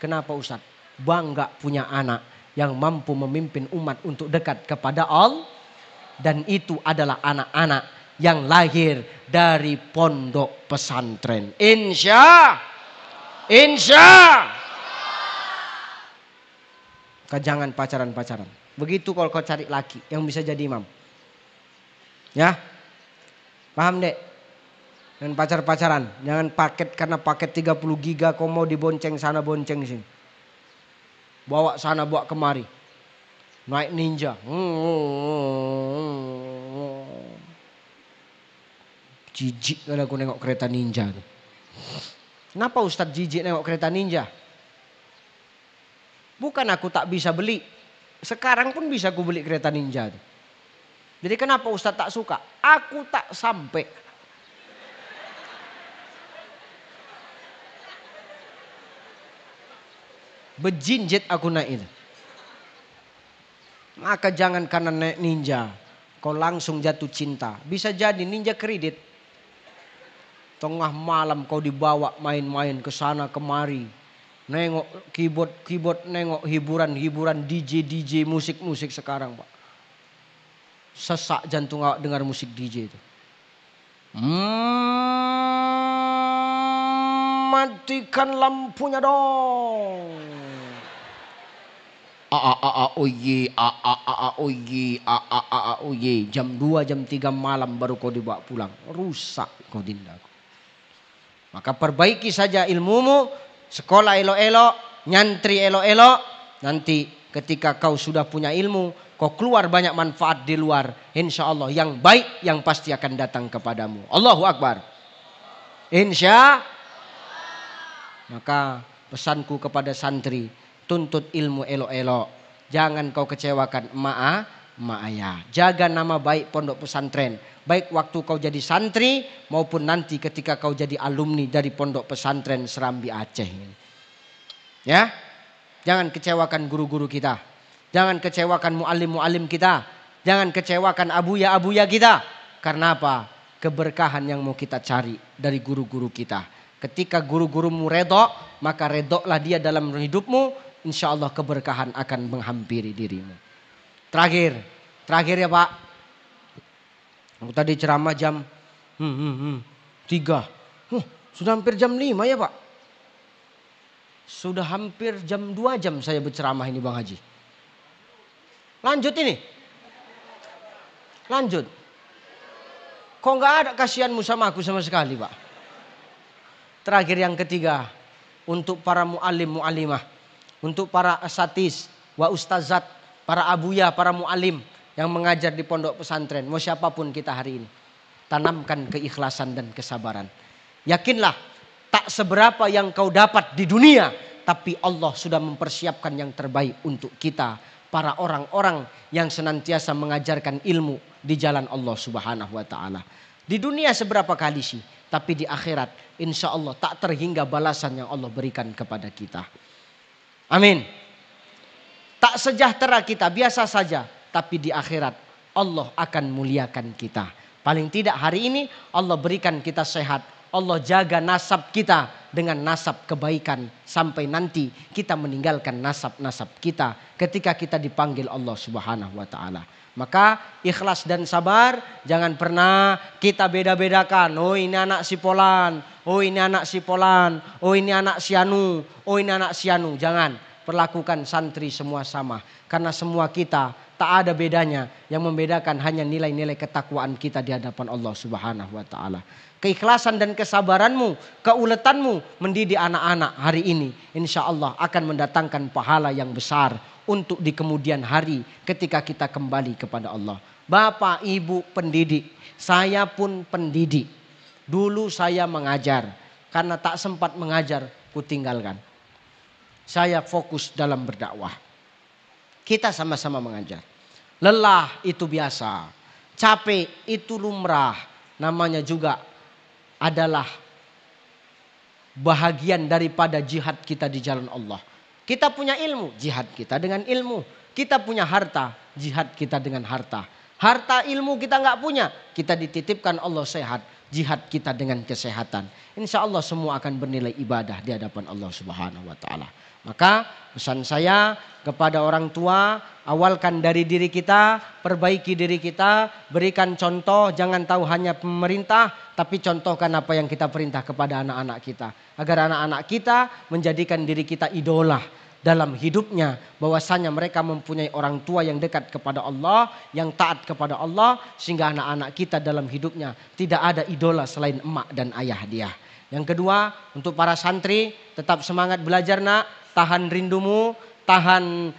Kenapa Ustaz? Bangga punya anak yang mampu memimpin umat untuk dekat kepada Allah. Dan itu adalah anak-anak yang lahir dari pondok pesantren. Insya. Kau jangan pacaran-pacaran. Begitu kalau kau cari laki yang bisa jadi imam. Ya. Paham dek? Dan pacar-pacaran. Jangan paket karena paket 30 giga kau mau dibonceng sana bonceng sini. Bawa sana bawa kemari. Naik ninja. Jijik kalau aku nengok kereta ninja. Kenapa Ustadz jijik nengok kereta ninja? Bukan aku tak bisa beli. Sekarang pun bisa aku beli kereta ninja. Jadi kenapa Ustadz tak suka? Aku tak sampai. Bejinjet aku naik itu. Maka jangan karena naik ninja. Kau langsung jatuh cinta. Bisa jadi ninja kredit. Tengah malam kau dibawa main-main ke sana kemari. Nengok keyboard, nengok hiburan DJ musik sekarang Pak. Sesak jantung awak dengar musik DJ itu. Matikan lampunya dong. Jam 2 jam 3 malam baru kau dibawa pulang. Rusak kau dindaku. Maka perbaiki saja ilmumu. Sekolah elok-elok. Nyantri elok-elok. Nanti ketika kau sudah punya ilmu. Kau keluar banyak manfaat di luar. Insya Allah yang baik yang pasti akan datang kepadamu. Allahu Akbar. Insya. Maka pesanku kepada santri. Tuntut ilmu elok-elok. Jangan kau kecewakan emak ayah. Jaga nama baik pondok pesantren. Baik waktu kau jadi santri maupun nanti ketika kau jadi alumni dari pondok pesantren Serambi Aceh. Ya. Jangan kecewakan guru-guru kita. Jangan kecewakan muallim-muallim kita. Jangan kecewakan abuya-abuya kita. Karena apa? keberkahan yang mau kita cari dari guru-guru kita. Ketika guru-gurumu redho, maka redholah dia dalam hidupmu. Insya Allah keberkahan akan menghampiri dirimu. Terakhir ya Pak. Aku tadi ceramah jam 3. Sudah hampir jam 5 ya Pak. Sudah hampir jam 2 jam saya berceramah ini Bang Haji. Lanjut ini. Lanjut. Kok nggak ada kasihanmu sama aku sama sekali Pak. Terakhir yang ketiga. Untuk para mu'alim mu'alimah. Untuk para asatis wa ustazat. Para abuya, para mu'alim. Yang mengajar di pondok pesantren. Mau siapapun kita hari ini. Tanamkan keikhlasan dan kesabaran. Yakinlah. Tak seberapa yang kau dapat di dunia. Tapi Allah sudah mempersiapkan yang terbaik untuk kita. Para orang-orang yang senantiasa mengajarkan ilmu di jalan Allah Subhanahu wa ta'ala. Di dunia seberapa kali sih, tapi di akhirat insya Allah tak terhingga balasan yang Allah berikan kepada kita. Amin. Tak sejahtera kita, biasa saja, tapi di akhirat Allah akan muliakan kita. Paling tidak hari ini Allah berikan kita sehat, Allah jaga nasab kita dengan nasab kebaikan sampai nanti kita meninggalkan nasab-nasab kita ketika kita dipanggil Allah Subhanahu wa ta'ala. Maka ikhlas dan sabar jangan pernah kita beda-bedakan. Oh ini anak si Polan, oh ini anak si Polan, oh ini anak si Anu, oh ini anak si Anu. Jangan, perlakukan santri semua sama. Karena semua kita tak ada bedanya. Yang membedakan hanya nilai-nilai ketakwaan kita di hadapan Allah Subhanahu wa ta'ala. Keikhlasan dan kesabaranmu, keuletanmu mendidik anak-anak hari ini. Insya Allah akan mendatangkan pahala yang besar untuk di kemudian hari ketika kita kembali kepada Allah. Bapak, ibu pendidik, saya pun pendidik. Dulu saya mengajar, karena tak sempat mengajar, ku tinggalkan. Saya fokus dalam berdakwah. Kita sama-sama mengajar. Lelah itu biasa, capek itu lumrah, namanya juga adalah bahagian daripada jihad kita di jalan Allah. Kita punya ilmu, jihad kita dengan ilmu. Kita punya harta, jihad kita dengan harta. Harta ilmu kita nggak punya, kita dititipkan Allah sehat, jihad kita dengan kesehatan. Insya Allah semua akan bernilai ibadah di hadapan Allah Subhanahu wa ta'ala. Maka pesan saya kepada orang tua, awalkan dari diri kita, perbaiki diri kita, berikan contoh, jangan tahu hanya pemerintah, tapi contohkan apa yang kita perintah kepada anak-anak kita. Agar anak-anak kita menjadikan diri kita idola dalam hidupnya, bahwasanya mereka mempunyai orang tua yang dekat kepada Allah, yang taat kepada Allah, sehingga anak-anak kita dalam hidupnya tidak ada idola selain emak dan ayah dia. Yang kedua, untuk para santri, tetap semangat belajar nak. Tahan rindumu, tahan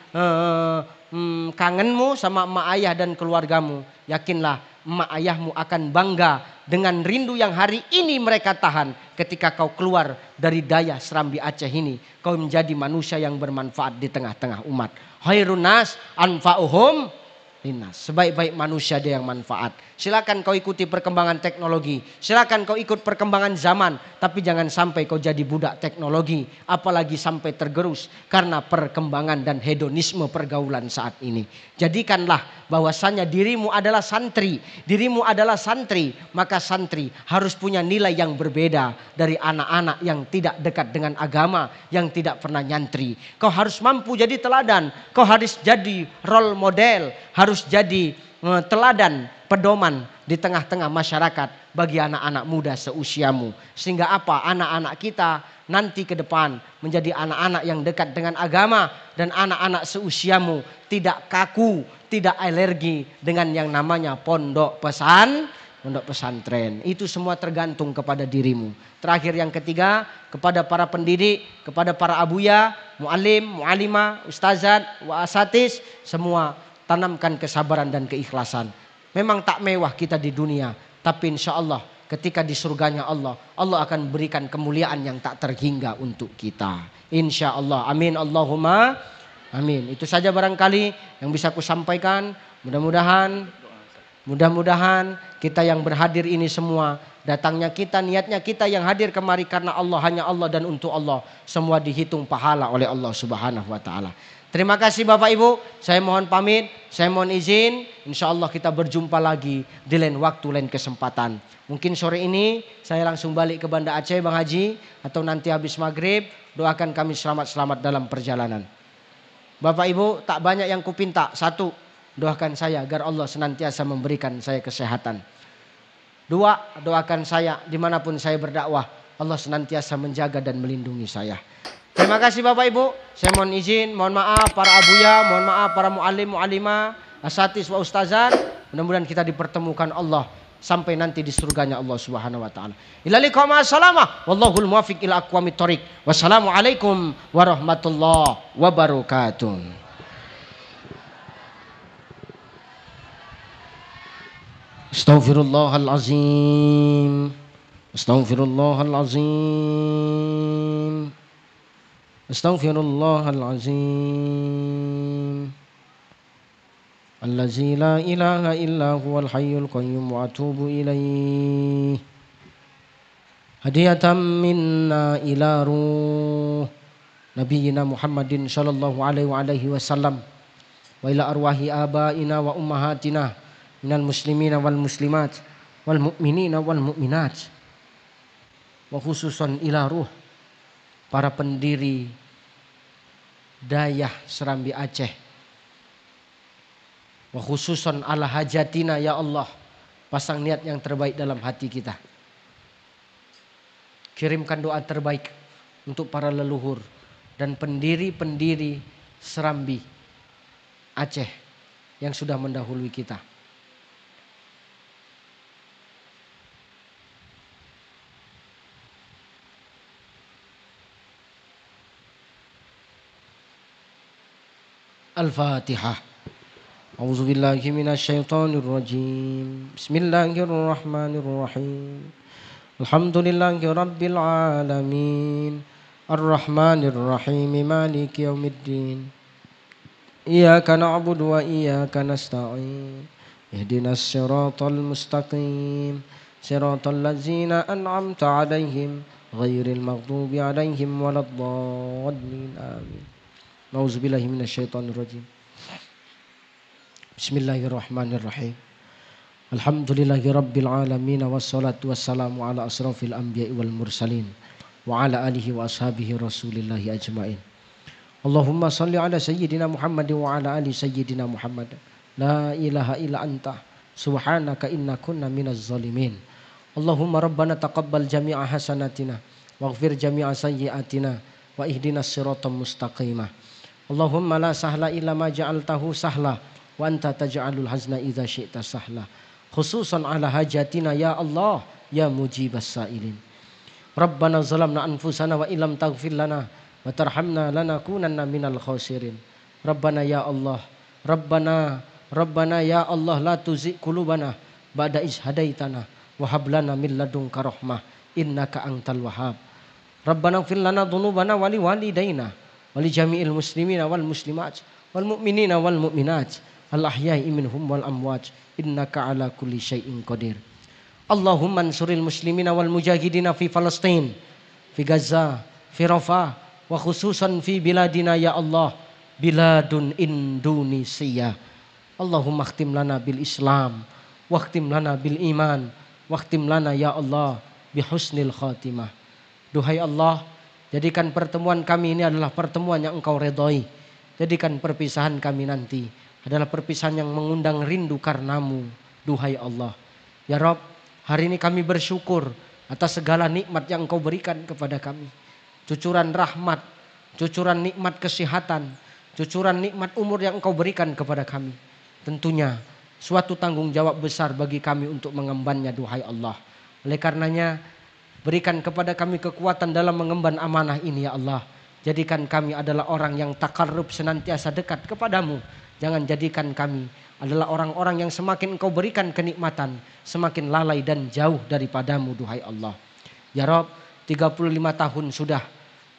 kangenmu sama emak ayah dan keluargamu. Yakinlah emak ayahmu akan bangga dengan rindu yang hari ini mereka tahan. Ketika kau keluar dari daya Serambi Aceh ini, kau menjadi manusia yang bermanfaat di tengah-tengah umat. Khairun nas anfa'uhum linnas. Sebaik-baik manusia dia yang manfaat. Silakan kau ikuti perkembangan teknologi. Silakan kau ikut perkembangan zaman. Tapi jangan sampai kau jadi budak teknologi. Apalagi sampai tergerus karena perkembangan dan hedonisme pergaulan saat ini. Jadikanlah bahwasanya dirimu adalah santri. Dirimu adalah santri. Maka santri harus punya nilai yang berbeda dari anak-anak yang tidak dekat dengan agama. Yang tidak pernah nyantri. Kau harus mampu jadi teladan. Kau harus jadi role model. Harus jadi teladan, pedoman di tengah-tengah masyarakat bagi anak-anak muda seusiamu. Sehingga apa? Anak-anak kita nanti ke depan menjadi anak-anak yang dekat dengan agama. Dan anak-anak seusiamu tidak kaku, tidak alergi dengan yang namanya pondok pesantren. Itu semua tergantung kepada dirimu. Terakhir yang ketiga, kepada para pendidik, kepada para abuya, mu'alim, mu'alimah, ustazat, wa'asatis, semua tanamkan kesabaran dan keikhlasan. Memang tak mewah kita di dunia, tapi insya Allah ketika di surganya Allah, Allah akan berikan kemuliaan yang tak terhingga untuk kita. Insya Allah. Amin. Allahumma amin. Itu saja barangkali yang bisa aku sampaikan. Mudah-mudahan Mudah-mudahan kita yang berhadir ini semua, datangnya kita, niatnya kita yang hadir kemari karena Allah, hanya Allah dan untuk Allah, semua dihitung pahala oleh Allah Subhanahu wa taala. Terima kasih Bapak Ibu, saya mohon pamit, saya mohon izin, insya Allah kita berjumpa lagi di lain waktu, lain kesempatan. Mungkin sore ini saya langsung balik ke Banda Aceh Bang Haji, atau nanti habis maghrib, doakan kami selamat-selamat dalam perjalanan. Bapak Ibu, tak banyak yang kupinta. Satu, doakan saya agar Allah senantiasa memberikan saya kesehatan. Dua, doakan saya dimanapun saya berdakwah, Allah senantiasa menjaga dan melindungi saya. Terima kasih Bapak Ibu. Saya mohon izin, mohon maaf para abuya, mohon maaf para mu'alim, mu'alimah, asatis wa ustazat. Mudah-mudahan kita dipertemukan Allah sampai nanti di surganya Allah Subhanahu wa taala. Ila liqa ma'assalamah wallahul muwaffiq ila aqwamit thoriq. Wassalamualaikum warahmatullahi wabarakatuh. Astaghfirullahalazim. Astaghfirullahalazim. Astaghfirullahalazim. Allazi la ilaha illa huwal hayyul qayyum wa atubu ilaih. Hadiyatan minna ila ruh Nabiyyina Muhammadin sallallahu alaihi wasallam wa ila arwahi abaina wa ummahatina minal muslimina wal muslimat wal mu'minina wal mu'minat, wa khususan ila ruh para pendiri Dayah Serambi Aceh, wa khususan ala hajatina ya Allah, pasang niat yang terbaik dalam hati kita. Kirimkan doa terbaik untuk para leluhur dan pendiri-pendiri Serambi Aceh yang sudah mendahului kita. Al-Fatihah. A'udzu billahi minasy syaithanir rajim. Bismillahirrahmanirrahim. Alhamdulillahi rabbil alamin. Ar-Rahmanir Rahim. Maliki yaumiddin. Iyyaka na'budu wa iyyaka nasta'in. Ihdinas siratal mustaqim. Siratal ladzina an'amta 'alaihim ghairil maghdubi 'alaihim waladdallin. Amin. Nauzubillahi minasyaitonir rajim. Bismillahirrahmanirrahim. Alhamdulillahi rabbil alamin, wassalatu wassalamu ala asrafil anbiya'i wal mursalin wa ala alihi wa ashabihi rasulillahi ajmain. Allahumma salli ala sayyidina Muhammad wa ala ali sayyidina Muhammad. La ilaha illa anta subhanaka inna kunna minaz zalimin. Allahumma rabbana taqabbal jami'a hasanatina waghfir jami'a sayyi'atina wa ihdinas siratal mustaqimah. Allahumma la sahla illa ma ja'altahu sahla wa anta taj'alul hazna idza syi'ta sahla. Khususan ala hajatina ya Allah ya mujibas sailin. Rabbana zalamna anfusana wa illam taghfir lana wa tarhamna lanakunanna minal khasirin. Rabbana ya Allah, Rabbana ya Allah, la tuzigh qulubana ba'da idh hadaitana wa hab lana min ladunka rahmah innaka antal wahhab. Rabbana ighfir lana dhunubana wa liwalidayna wali jami'il muslimina wal muslimat wal mu'minina wal mu'minat al ahya'i minhum wal amwat innaka ala kulli syai'in qadir. Allahumma ansuril muslimina wal mujahidina fi Palestin, fi Gaza, fi Rafah, wa khususan fi biladina ya Allah, biladun Indonesia. Allahumma khtim lana bil Islam, wa khtim lana bil iman, wa khtim lana ya Allah bi husnil khatimah. Duhai Allah, jadikan pertemuan kami ini adalah pertemuan yang Engkau redhoi. Jadikan perpisahan kami nanti adalah perpisahan yang mengundang rindu karenamu. Duhai Allah. Ya Rabb, hari ini kami bersyukur atas segala nikmat yang Engkau berikan kepada kami. Cucuran rahmat, cucuran nikmat kesehatan, cucuran nikmat umur yang Engkau berikan kepada kami. Tentunya suatu tanggung jawab besar bagi kami untuk mengembannya, duhai Allah. Oleh karenanya, berikan kepada kami kekuatan dalam mengemban amanah ini ya Allah. Jadikan kami adalah orang yang takarrub, senantiasa dekat kepadamu. Jangan jadikan kami adalah orang-orang yang semakin Engkau berikan kenikmatan, semakin lalai dan jauh daripadamu, duhai Allah. Ya Rabb, 35 tahun sudah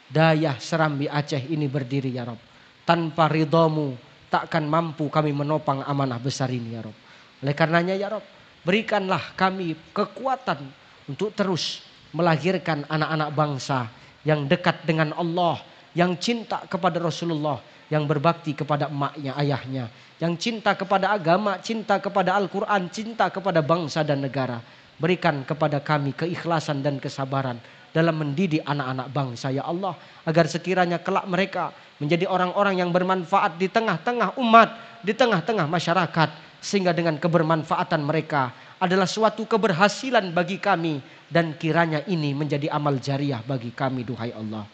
Dayah Serambi Aceh ini berdiri ya Rabb. Tanpa ridhamu takkan mampu kami menopang amanah besar ini ya Rabb. Oleh karenanya ya Rob, berikanlah kami kekuatan untuk terus melahirkan anak-anak bangsa yang dekat dengan Allah, yang cinta kepada Rasulullah, yang berbakti kepada emaknya, ayahnya, yang cinta kepada agama, cinta kepada Al-Quran, cinta kepada bangsa dan negara. Berikan kepada kami keikhlasan dan kesabaran dalam mendidik anak-anak bangsa ya Allah, agar sekiranya kelak mereka menjadi orang-orang yang bermanfaat di tengah-tengah umat, di tengah-tengah masyarakat, sehingga dengan kebermanfaatan mereka adalah suatu keberhasilan bagi kami, dan kiranya ini menjadi amal jariah bagi kami, duhai Allah.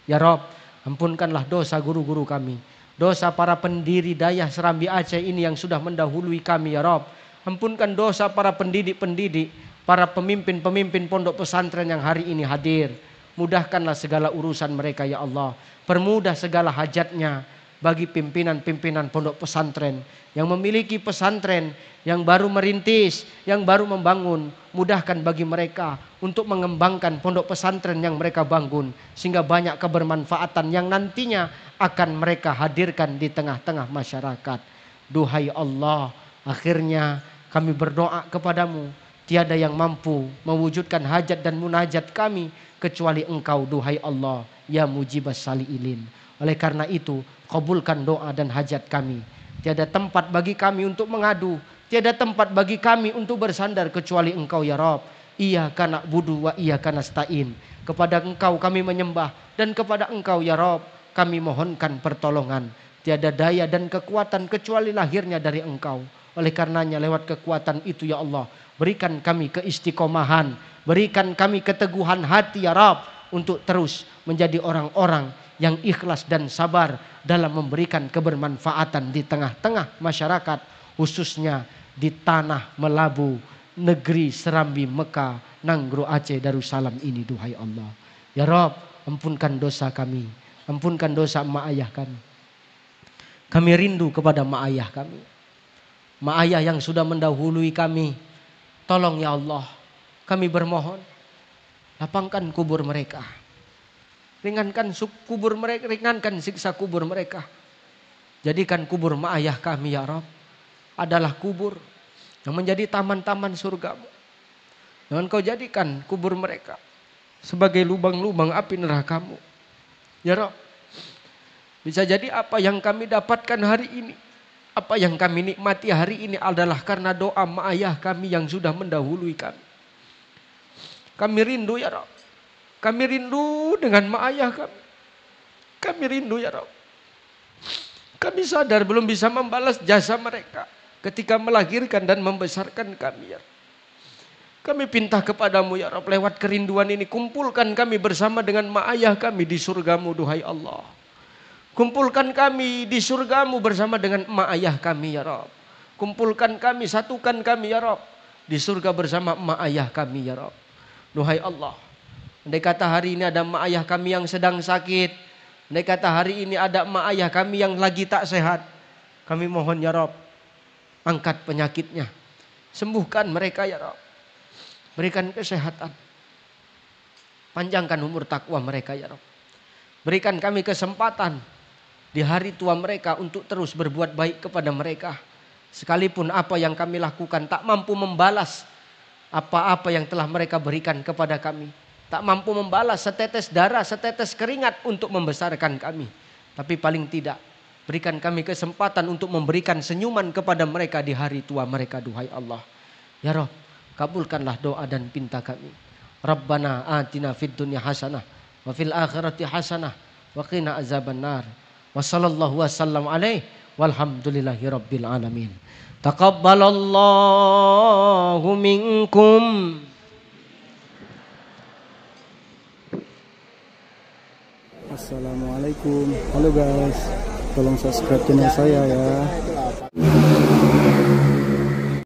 Ya Rob, ampunkanlah dosa guru-guru kami, dosa para pendiri Dayah Serambi Aceh ini yang sudah mendahului kami ya Rob. Ampunkan dosa para pendidik-pendidik, para pemimpin-pemimpin pondok pesantren yang hari ini hadir. Mudahkanlah segala urusan mereka ya Allah. Permudah segala hajatnya bagi pimpinan-pimpinan pondok pesantren yang memiliki pesantren, yang baru merintis, yang baru membangun. Mudahkan bagi mereka untuk mengembangkan pondok pesantren yang mereka bangun, sehingga banyak kebermanfaatan yang nantinya akan mereka hadirkan di tengah-tengah masyarakat. Duhai Allah, akhirnya kami berdoa kepadamu. Tiada yang mampu mewujudkan hajat dan munajat kami kecuali Engkau, duhai Allah, ya mujibas saliilin. Oleh karena itu, kabulkan doa dan hajat kami. Tiada tempat bagi kami untuk mengadu, tiada tempat bagi kami untuk bersandar kecuali Engkau ya Rabb. Iyyaka na'budu wa iyyaka nasta'in. Kepada Engkau kami menyembah, dan kepada Engkau ya Rabb kami mohonkan pertolongan. Tiada daya dan kekuatan kecuali lahirnya dari Engkau. Oleh karenanya lewat kekuatan itu ya Allah, berikan kami keistiqomahan, berikan kami keteguhan hati ya Rabb, untuk terus menjadi orang-orang yang ikhlas dan sabar dalam memberikan kebermanfaatan di tengah-tengah masyarakat, khususnya di tanah Melabu, negeri Serambi, Mekah, Nanggro, Aceh, Darussalam ini, duhai Allah. Ya Rabb, ampunkan dosa kami, ampunkan dosa emak ayah kami. Kami rindu kepada emak ayah kami, emak ayah yang sudah mendahului kami. Tolong ya Allah, kami bermohon, lapangkan kubur mereka, ringankan kubur mereka, ringankan siksa kubur mereka. Jadikan kubur emak ayah kami ya Rabb adalah kubur yang menjadi taman-taman surgamu. Jangan kau jadikan kubur mereka sebagai lubang-lubang api nerakamu. Ya Rabb, bisa jadi apa yang kami dapatkan hari ini, apa yang kami nikmati hari ini adalah karena doa emak ayah kami yang sudah mendahului kami. Kami rindu ya Rabb, kami rindu dengan emak ayah kami. Kami rindu ya Rabb. Kami sadar belum bisa membalas jasa mereka ketika melahirkan dan membesarkan kami ya Rabb. Kami pinta kepadamu ya Rabb, lewat kerinduan ini kumpulkan kami bersama dengan emak ayah kami di surgamu, duhai Allah. Kumpulkan kami di surgamu bersama dengan emak ayah kami ya Rabb. Kumpulkan kami, satukan kami ya Rabb di surga bersama emak ayah kami ya Rabb. Duhai Allah, andai kata hari ini ada emak ayah kami yang sedang sakit, andai kata hari ini ada emak ayah kami yang lagi tak sehat, kami mohon ya Rabb, angkat penyakitnya, sembuhkan mereka ya Rabb, berikan kesehatan, panjangkan umur takwa mereka ya Rabb. Berikan kami kesempatan di hari tua mereka untuk terus berbuat baik kepada mereka, sekalipun apa yang kami lakukan tak mampu membalas apa-apa yang telah mereka berikan kepada kami, tak mampu membalas setetes darah, setetes keringat untuk membesarkan kami. Tapi paling tidak berikan kami kesempatan untuk memberikan senyuman kepada mereka di hari tua mereka, duhai Allah. Ya Rabb, kabulkanlah doa dan pinta kami. Rabbana atina fid dunya hasanah wa fil akhirati hasanah wa qina azabannar. Wa sallallahu wasallam alaihi walhamdulillahi rabbil alamin. Taqabbalallahu minkum. Assalamualaikum. Halo guys, tolong subscribe channel saya ya.